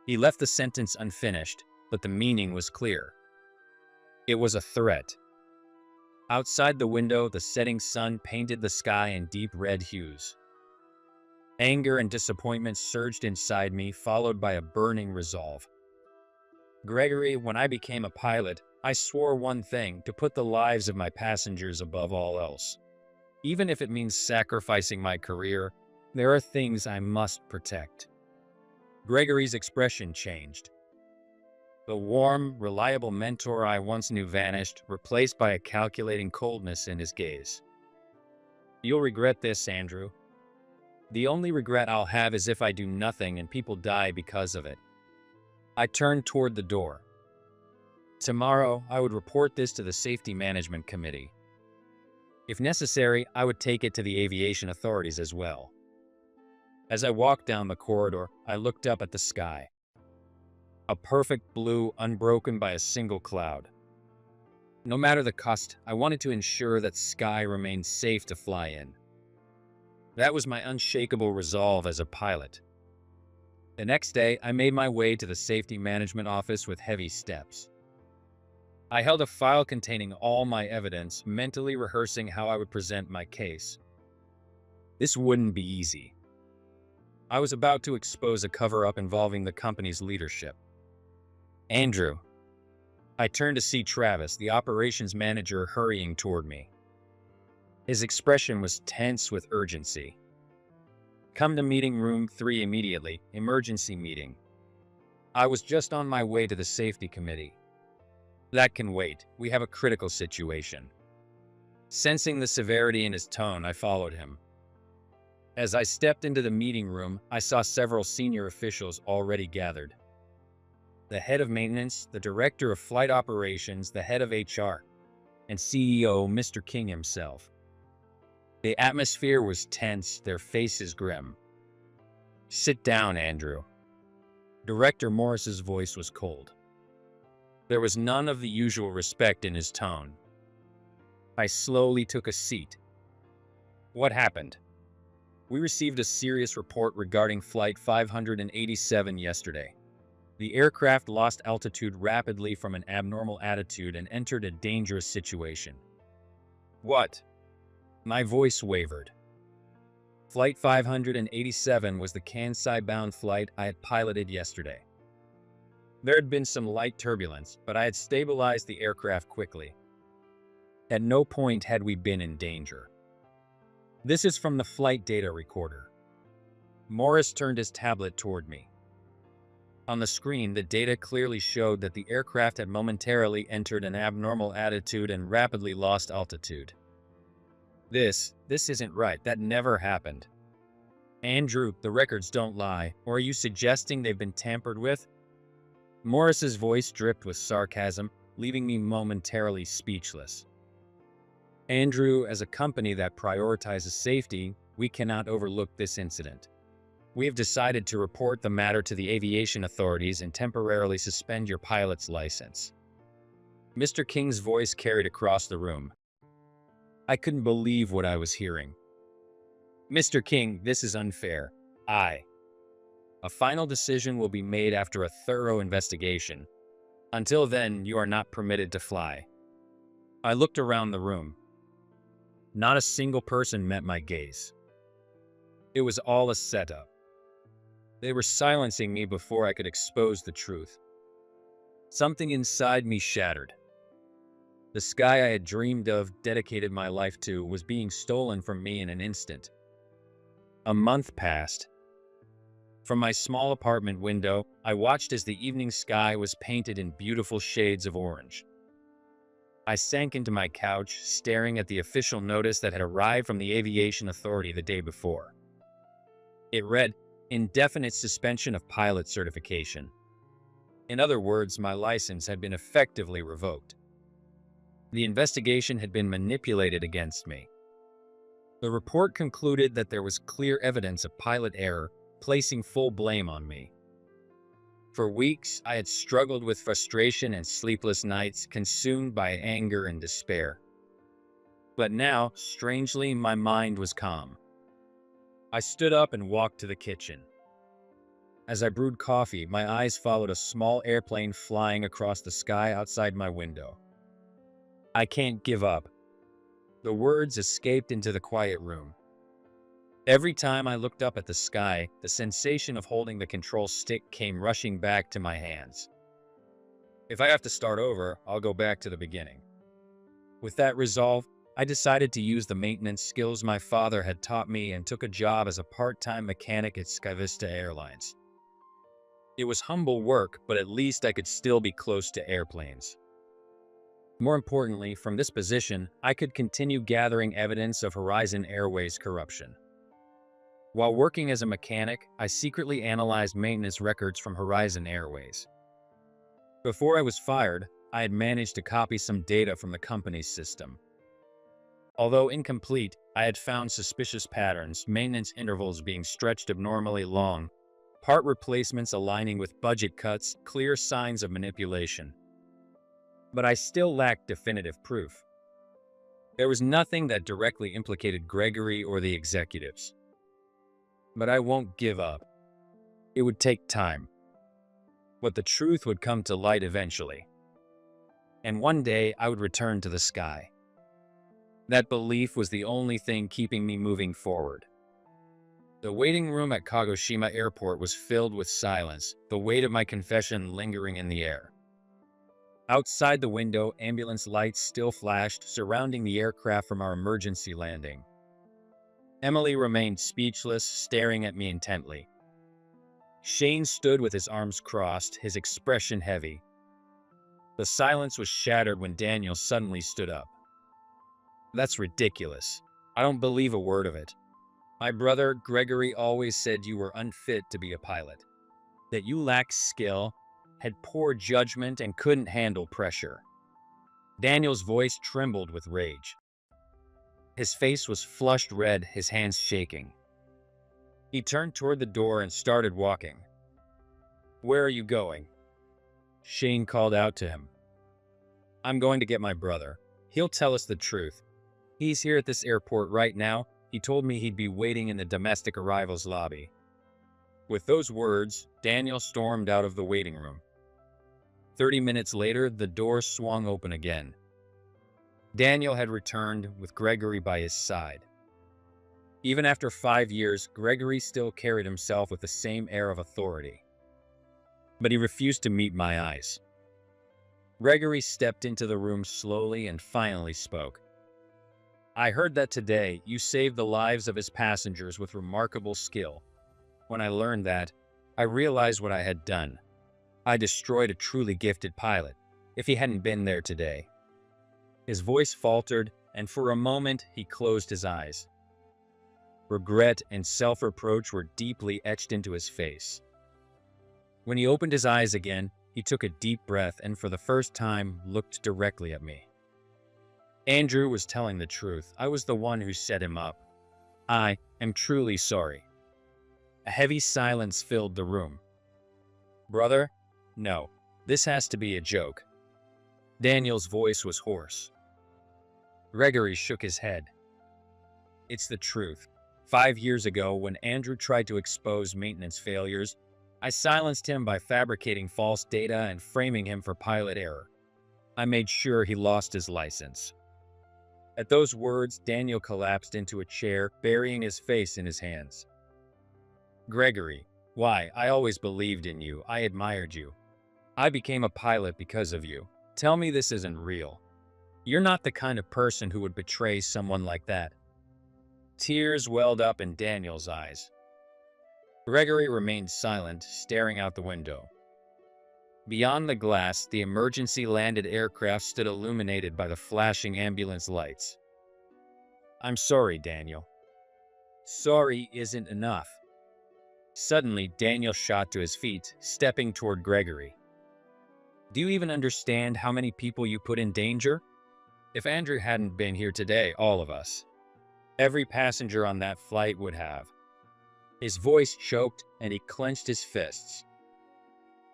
He left the sentence unfinished, but the meaning was clear. It was a threat. Outside the window, the setting sun painted the sky in deep red hues. Anger and disappointment surged inside me, followed by a burning resolve. "Gregory, when I became a pilot, I swore one thing: to put the lives of my passengers above all else. Even if it means sacrificing my career, there are things I must protect." Gregory's expression changed. The warm, reliable mentor I once knew vanished, replaced by a calculating coldness in his gaze. "You'll regret this, Andrew. The only regret I'll have is if I do nothing and people die because of it." I turned toward the door. Tomorrow, I would report this to the Safety Management Committee. If necessary, I would take it to the aviation authorities as well. As I walked down the corridor, I looked up at the sky. A perfect blue, unbroken by a single cloud. No matter the cost, I wanted to ensure that sky remained safe to fly in. That was my unshakable resolve as a pilot. The next day, I made my way to the Safety Management Office with heavy steps. I held a file containing all my evidence, mentally rehearsing how I would present my case. This wouldn't be easy. I was about to expose a cover-up involving the company's leadership. "Andrew." I turned to see Travis, the operations manager, hurrying toward me. His expression was tense with urgency. "Come to meeting room 3 immediately. Emergency meeting." I was just on my way to the safety committee. "That can wait. We have a critical situation." Sensing the severity in his tone, I followed him. As I stepped into the meeting room, I saw several senior officials already gathered. The head of maintenance, the director of flight operations, the head of HR, and CEO Mr. King himself. The atmosphere was tense, their faces grim. "Sit down, Andrew." Director Morris's voice was cold. There was none of the usual respect in his tone. I slowly took a seat. "What happened?" "We received a serious report regarding Flight 587 yesterday. The aircraft lost altitude rapidly from an abnormal attitude and entered a dangerous situation. What? My voice wavered. Flight 587 was the Kansai-bound flight I had piloted yesterday. There had been some light turbulence, but I had stabilized the aircraft quickly. At no point had we been in danger. This is from the flight data recorder. Morris turned his tablet toward me. On the screen, the data clearly showed that the aircraft had momentarily entered an abnormal attitude and rapidly lost altitude. This isn't right. That never happened. Andrew, the records don't lie. Or are you suggesting they've been tampered with? Morris's voice dripped with sarcasm, leaving me momentarily speechless. Andrew, as a company that prioritizes safety, we cannot overlook this incident. We have decided to report the matter to the aviation authorities and temporarily suspend your pilot's license. Mr. King's voice carried across the room. I couldn't believe what I was hearing. Mr. King, this is unfair. A final decision will be made after a thorough investigation. Until then, you are not permitted to fly. I looked around the room. Not a single person met my gaze. It was all a setup. They were silencing me before I could expose the truth. Something inside me shattered. The sky I had dreamed of, dedicated my life to, was being stolen from me in an instant. A month passed. From my small apartment window, I watched as the evening sky was painted in beautiful shades of orange. I sank into my couch, staring at the official notice that had arrived from the aviation authority the day before. It read, "Indefinite suspension of pilot certification." In other words, my license had been effectively revoked. The investigation had been manipulated against me. The report concluded that there was clear evidence of pilot error, placing full blame on me. For weeks, I had struggled with frustration and sleepless nights, consumed by anger and despair. But now, strangely, my mind was calm. I stood up and walked to the kitchen. As I brewed coffee, my eyes followed a small airplane flying across the sky outside my window. I can't give up. The words escaped into the quiet room. Every time I looked up at the sky, the sensation of holding the control stick came rushing back to my hands. If I have to start over, I'll go back to the beginning. With that resolve, I decided to use the maintenance skills my father had taught me and took a job as a part-time mechanic at Skyvista Airlines. It was humble work, but at least I could still be close to airplanes. More importantly, from this position, I could continue gathering evidence of Horizon Airways corruption. While working as a mechanic, I secretly analyzed maintenance records from Horizon Airways. Before I was fired, I had managed to copy some data from the company's system. Although incomplete, I had found suspicious patterns, maintenance intervals being stretched abnormally long, part replacements aligning with budget cuts, clear signs of manipulation. But I still lacked definitive proof. There was nothing that directly implicated Gregory or the executives. But I won't give up. It would take time. But the truth would come to light eventually. And one day I would return to the sky. That belief was the only thing keeping me moving forward. The waiting room at Kagoshima Airport was filled with silence, the weight of my confession lingering in the air. Outside the window, ambulance lights still flashed, surrounding the aircraft from our emergency landing. Emily remained speechless, staring at me intently. Shane stood with his arms crossed, his expression heavy. The silence was shattered when Daniel suddenly stood up. That's ridiculous. I don't believe a word of it. My brother, Gregory, always said you were unfit to be a pilot. That you lacked skill, had poor judgment, and couldn't handle pressure. Daniel's voice trembled with rage. His face was flushed red, his hands shaking. He turned toward the door and started walking. "Where are you going?" Shane called out to him. "I'm going to get my brother. He'll tell us the truth. He's here at this airport right now. He told me he'd be waiting in the domestic arrivals lobby." With those words, Daniel stormed out of the waiting room. 30 minutes later, the door swung open again. Daniel had returned with Gregory by his side. Even after 5 years, Gregory still carried himself with the same air of authority. But he refused to meet my eyes. Gregory stepped into the room slowly and finally spoke. "I heard that today you saved the lives of his passengers with remarkable skill. When I learned that, I realized what I had done. I destroyed a truly gifted pilot, if he hadn't been there today." His voice faltered, and for a moment he closed his eyes. Regret and self-reproach were deeply etched into his face. When he opened his eyes again, he took a deep breath and for the first time looked directly at me. Andrew was telling the truth. I was the one who set him up. I am truly sorry. A heavy silence filled the room. "Brother, no, this has to be a joke." Daniel's voice was hoarse. Gregory shook his head. "It's the truth. 5 years ago, when Andrew tried to expose maintenance failures, I silenced him by fabricating false data and framing him for pilot error. I made sure he lost his license." At those words, Daniel collapsed into a chair, burying his face in his hands. "Gregory, why? I always believed in you. I admired you. I became a pilot because of you. Tell me this isn't real. You're not the kind of person who would betray someone like that." Tears welled up in Daniel's eyes. Gregory remained silent, staring out the window. Beyond the glass, the emergency landed aircraft stood illuminated by the flashing ambulance lights. "I'm sorry, Daniel." "Sorry isn't enough." Suddenly, Daniel shot to his feet, stepping toward Gregory. "Do you even understand how many people you put in danger? If Andrew hadn't been here today, all of us, every passenger on that flight would have." His voice choked, and he clenched his fists.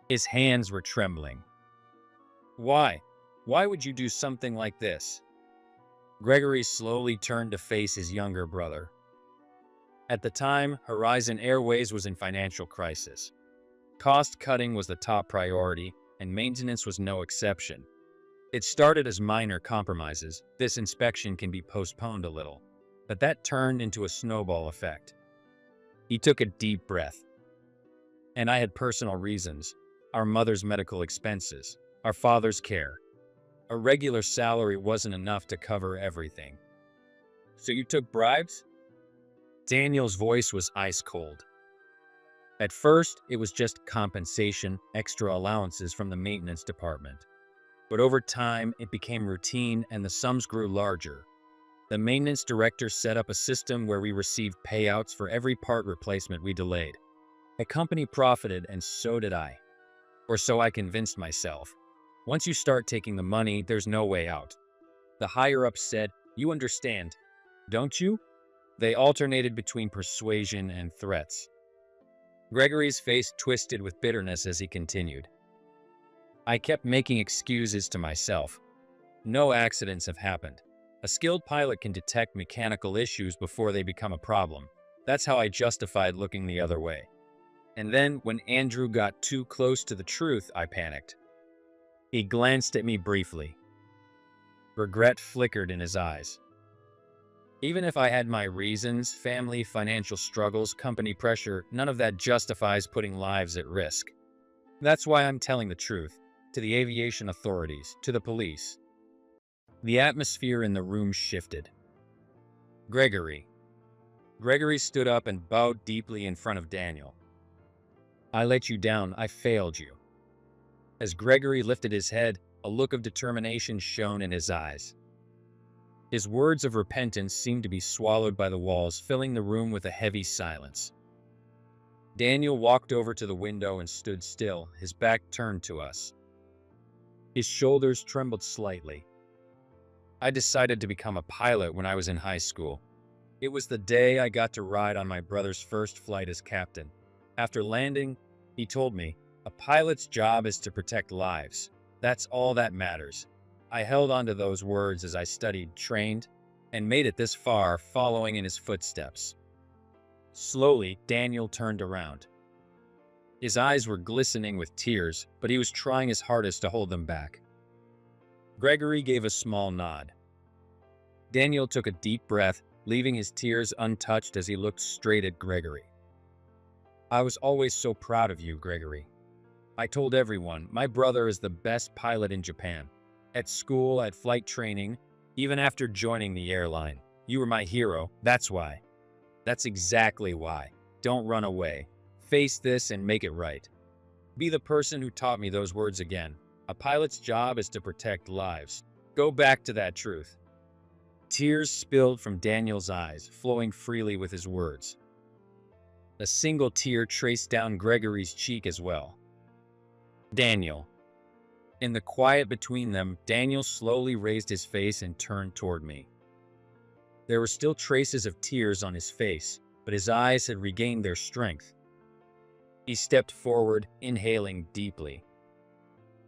His hands were trembling. "Why? Why would you do something like this?" Gregory slowly turned to face his younger brother. At the time, Horizon Airways was in financial crisis. Cost cutting was the top priority, and maintenance was no exception. It started as minor compromises. This inspection can be postponed a little. But that turned into a snowball effect. He took a deep breath. "And I had personal reasons. Our mother's medical expenses, our father's care. A regular salary wasn't enough to cover everything." "So you took bribes?" Daniel's voice was ice cold. "At first, it was just compensation, extra allowances from the maintenance department. But over time, it became routine and the sums grew larger. The maintenance director set up a system where we received payouts for every part replacement we delayed. The company profited, and so did I. Or so I convinced myself. Once you start taking the money, there's no way out." The higher-ups said, "You understand, don't you?" They alternated between persuasion and threats. Gregory's face twisted with bitterness as he continued. "I kept making excuses to myself. No accidents have happened. A skilled pilot can detect mechanical issues before they become a problem. That's how I justified looking the other way. And then, when Andrew got too close to the truth, I panicked." He glanced at me briefly. Regret flickered in his eyes. "Even if I had my reasons, family, financial struggles, company pressure, none of that justifies putting lives at risk. That's why I'm telling the truth, to the aviation authorities, to the police." The atmosphere in the room shifted. "Gregory." Gregory stood up and bowed deeply in front of Daniel. "I let you down. I failed you." As Gregory lifted his head, a look of determination shone in his eyes. His words of repentance seemed to be swallowed by the walls, filling the room with a heavy silence. Daniel walked over to the window and stood still, his back turned to us. His shoulders trembled slightly. "I decided to become a pilot when I was in high school. It was the day I got to ride on my brother's first flight as captain. After landing, he told me, 'A pilot's job is to protect lives. That's all that matters.' I held on to those words as I studied, trained, and made it this far, following in his footsteps." Slowly, Daniel turned around. His eyes were glistening with tears, but he was trying his hardest to hold them back. Gregory gave a small nod. Daniel took a deep breath, leaving his tears untouched as he looked straight at Gregory. "I was always so proud of you, Gregory. I told everyone, my brother is the best pilot in Japan. At school, at flight training, even after joining the airline. You were my hero, that's why. That's exactly why. Don't run away. Face this and make it right. Be the person who taught me those words again. A pilot's job is to protect lives. Go back to that truth." Tears spilled from Daniel's eyes, flowing freely with his words. A single tear traced down Gregory's cheek as well. Daniel. In the quiet between them, Daniel slowly raised his face and turned toward me. There were still traces of tears on his face, but his eyes had regained their strength. He stepped forward, inhaling deeply.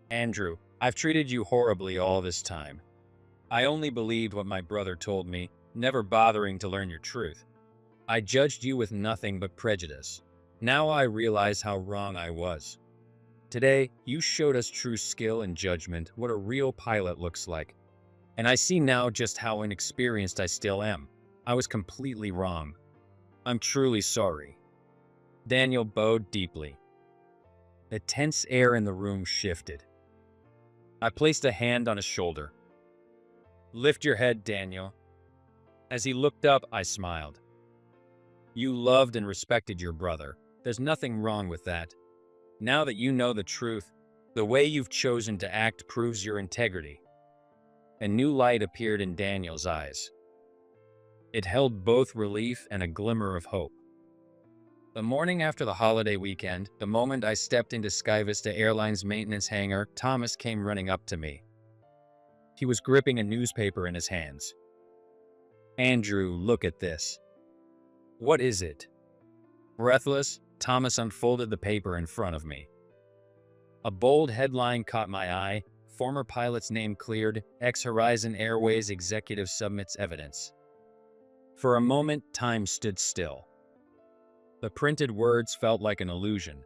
"Andrew, I've treated you horribly all this time. I only believed what my brother told me, never bothering to learn your truth. I judged you with nothing but prejudice. Now I realize how wrong I was. Today, you showed us true skill and judgment, what a real pilot looks like. And I see now just how inexperienced I still am. I was completely wrong. I'm truly sorry." Daniel bowed deeply. The tense air in the room shifted. I placed a hand on his shoulder. "Lift your head, Daniel." As he looked up, I smiled. "You loved and respected your brother. There's nothing wrong with that. Now that you know the truth, the way you've chosen to act proves your integrity." A new light appeared in Daniel's eyes. It held both relief and a glimmer of hope. The morning after the holiday weekend, the moment I stepped into SkyVista Airlines maintenance hangar, Thomas came running up to me. He was gripping a newspaper in his hands. "Andrew, look at this." "What is it?" Breathless, Thomas unfolded the paper in front of me. A bold headline caught my eye. Former pilot's name cleared. Ex-Horizon Airways executive submits evidence. For a moment, time stood still. The printed words felt like an illusion.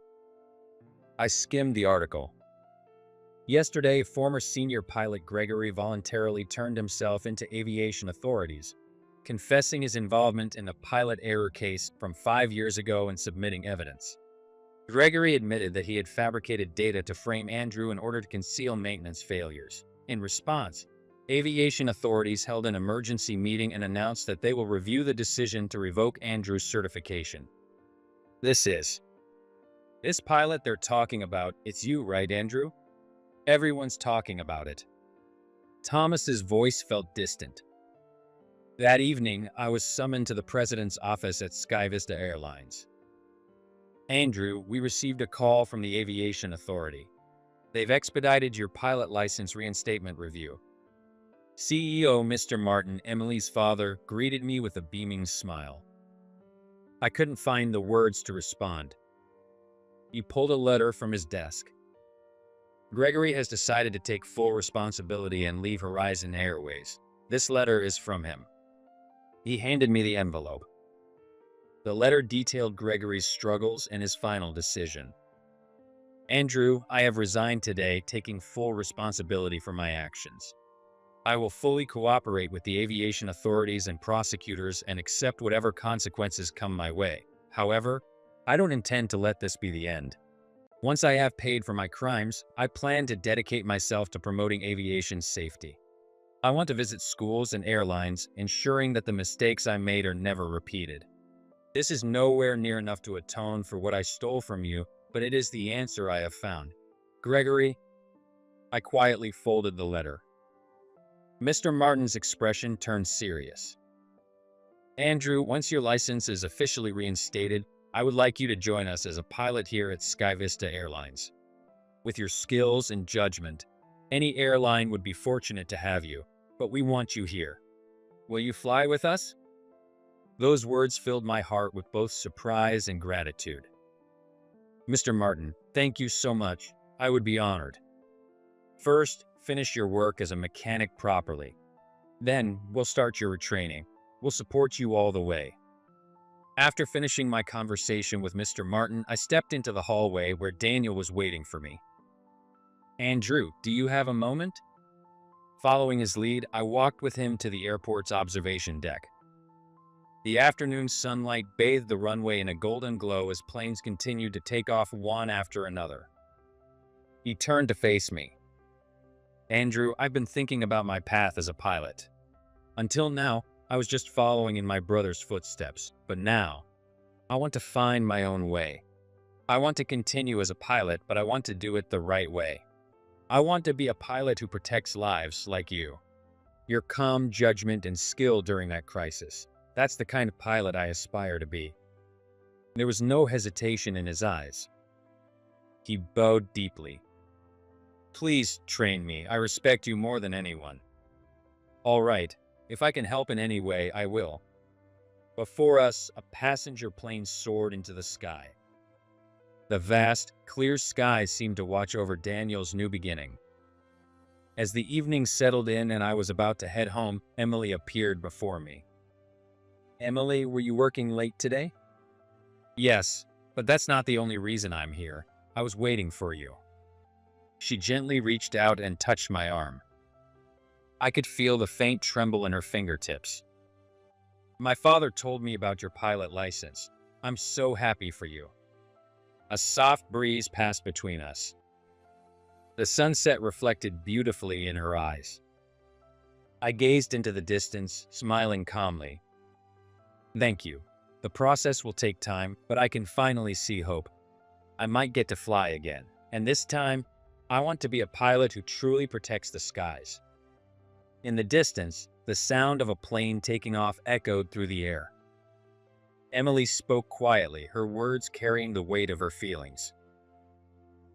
I skimmed the article. Yesterday, former senior pilot Gregory voluntarily turned himself into aviation authorities, confessing his involvement in a pilot error case from 5 years ago and submitting evidence. Gregory admitted that he had fabricated data to frame Andrew in order to conceal maintenance failures. In response, aviation authorities held an emergency meeting and announced that they will review the decision to revoke Andrew's certification. This pilot they're talking about, it's you, right, Andrew? Everyone's talking about it." Thomas's voice felt distant. That evening, I was summoned to the president's office at SkyVista Airlines. "Andrew, we received a call from the aviation authority. They've expedited your pilot license reinstatement review." CEO Mr. Martin, Emily's father, greeted me with a beaming smile. I couldn't find the words to respond. He pulled a letter from his desk. "Gregory has decided to take full responsibility and leave Horizon Airways. This letter is from him." He handed me the envelope. The letter detailed Gregory's struggles and his final decision. "Andrew, I have resigned today, taking full responsibility for my actions. I will fully cooperate with the aviation authorities and prosecutors and accept whatever consequences come my way. However, I don't intend to let this be the end. Once I have paid for my crimes, I plan to dedicate myself to promoting aviation safety. I want to visit schools and airlines, ensuring that the mistakes I made are never repeated. This is nowhere near enough to atone for what I stole from you, but it is the answer I have found. Gregory." I quietly folded the letter. Mr. Martin's expression turned serious. "Andrew, once your license is officially reinstated, I would like you to join us as a pilot here at SkyVista Airlines. With your skills and judgment, any airline would be fortunate to have you, but we want you here. Will you fly with us?" Those words filled my heart with both surprise and gratitude. "Mr. Martin, thank you so much. I would be honored. First, finish your work as a mechanic properly. Then, we'll start your retraining. We'll support you all the way." After finishing my conversation with Mr. Martin, I stepped into the hallway where Daniel was waiting for me. Andrew, do you have a moment? Following his lead, I walked with him to the airport's observation deck. The afternoon sunlight bathed the runway in a golden glow as planes continued to take off one after another. He turned to face me. Andrew, I've been thinking about my path as a pilot. Until now, I was just following in my brother's footsteps, but now, I want to find my own way. I want to continue as a pilot, but I want to do it the right way. I want to be a pilot who protects lives like you. Your calm judgment and skill during that crisis. That's the kind of pilot I aspire to be. There was no hesitation in his eyes. He bowed deeply. Please train me. I respect you more than anyone. All right. If I can help in any way, I will. Before us, a passenger plane soared into the sky. The vast, clear sky seemed to watch over Daniel's new beginning. As the evening settled in and I was about to head home, Emily appeared before me. Emily, were you working late today? Yes, but that's not the only reason I'm here. I was waiting for you. She gently reached out and touched my arm. I could feel the faint tremble in her fingertips. My father told me about your pilot license. I'm so happy for you. A soft breeze passed between us. The sunset reflected beautifully in her eyes. I gazed into the distance, smiling calmly. Thank you. The process will take time, but I can finally see hope. I might get to fly again, and this time, I want to be a pilot who truly protects the skies. In the distance, the sound of a plane taking off echoed through the air. Emily spoke quietly, her words carrying the weight of her feelings.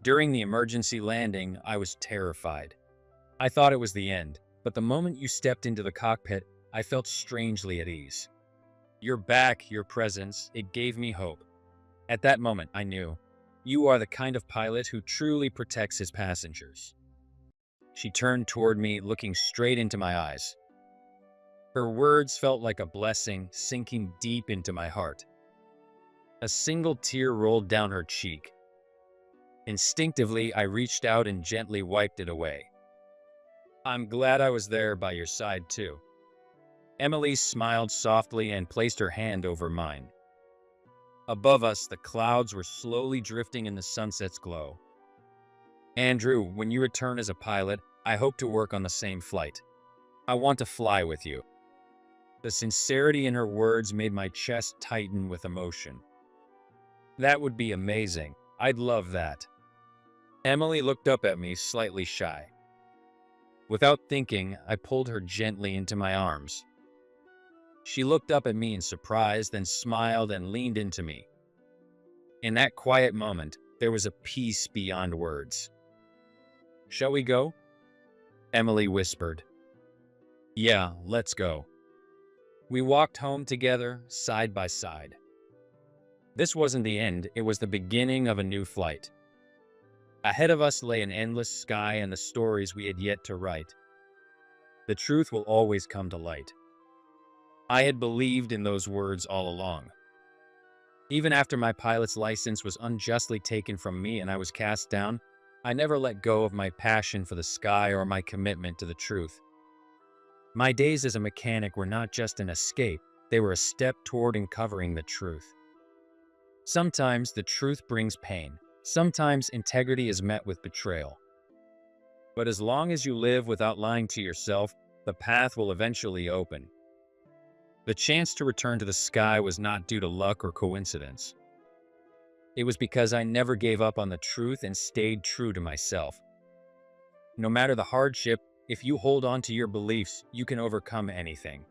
During the emergency landing, I was terrified. I thought it was the end, but the moment you stepped into the cockpit, I felt strangely at ease. Your back, your presence, it gave me hope. At that moment, I knew, you are the kind of pilot who truly protects his passengers. She turned toward me, looking straight into my eyes. Her words felt like a blessing sinking deep into my heart. A single tear rolled down her cheek. Instinctively, I reached out and gently wiped it away. I'm glad I was there by your side, too. Emily smiled softly and placed her hand over mine. Above us, the clouds were slowly drifting in the sunset's glow. Andrew, when you return as a pilot, I hope to work on the same flight. I want to fly with you. The sincerity in her words made my chest tighten with emotion. That would be amazing. I'd love that. Emily looked up at me, slightly shy. Without thinking, I pulled her gently into my arms. She looked up at me in surprise, then smiled and leaned into me. In that quiet moment, there was a peace beyond words. Shall we go? Emily whispered. Yeah, let's go. We walked home together, side by side. This wasn't the end, it was the beginning of a new flight. Ahead of us lay an endless sky and the stories we had yet to write. The truth will always come to light. I had believed in those words all along. Even after my pilot's license was unjustly taken from me and I was cast down, I never let go of my passion for the sky or my commitment to the truth. My days as a mechanic were not just an escape, they were a step toward uncovering the truth. Sometimes the truth brings pain. Sometimes integrity is met with betrayal. But as long as you live without lying to yourself, the path will eventually open. The chance to return to the sky was not due to luck or coincidence. It was because I never gave up on the truth and stayed true to myself. No matter the hardship, if you hold on to your beliefs, you can overcome anything.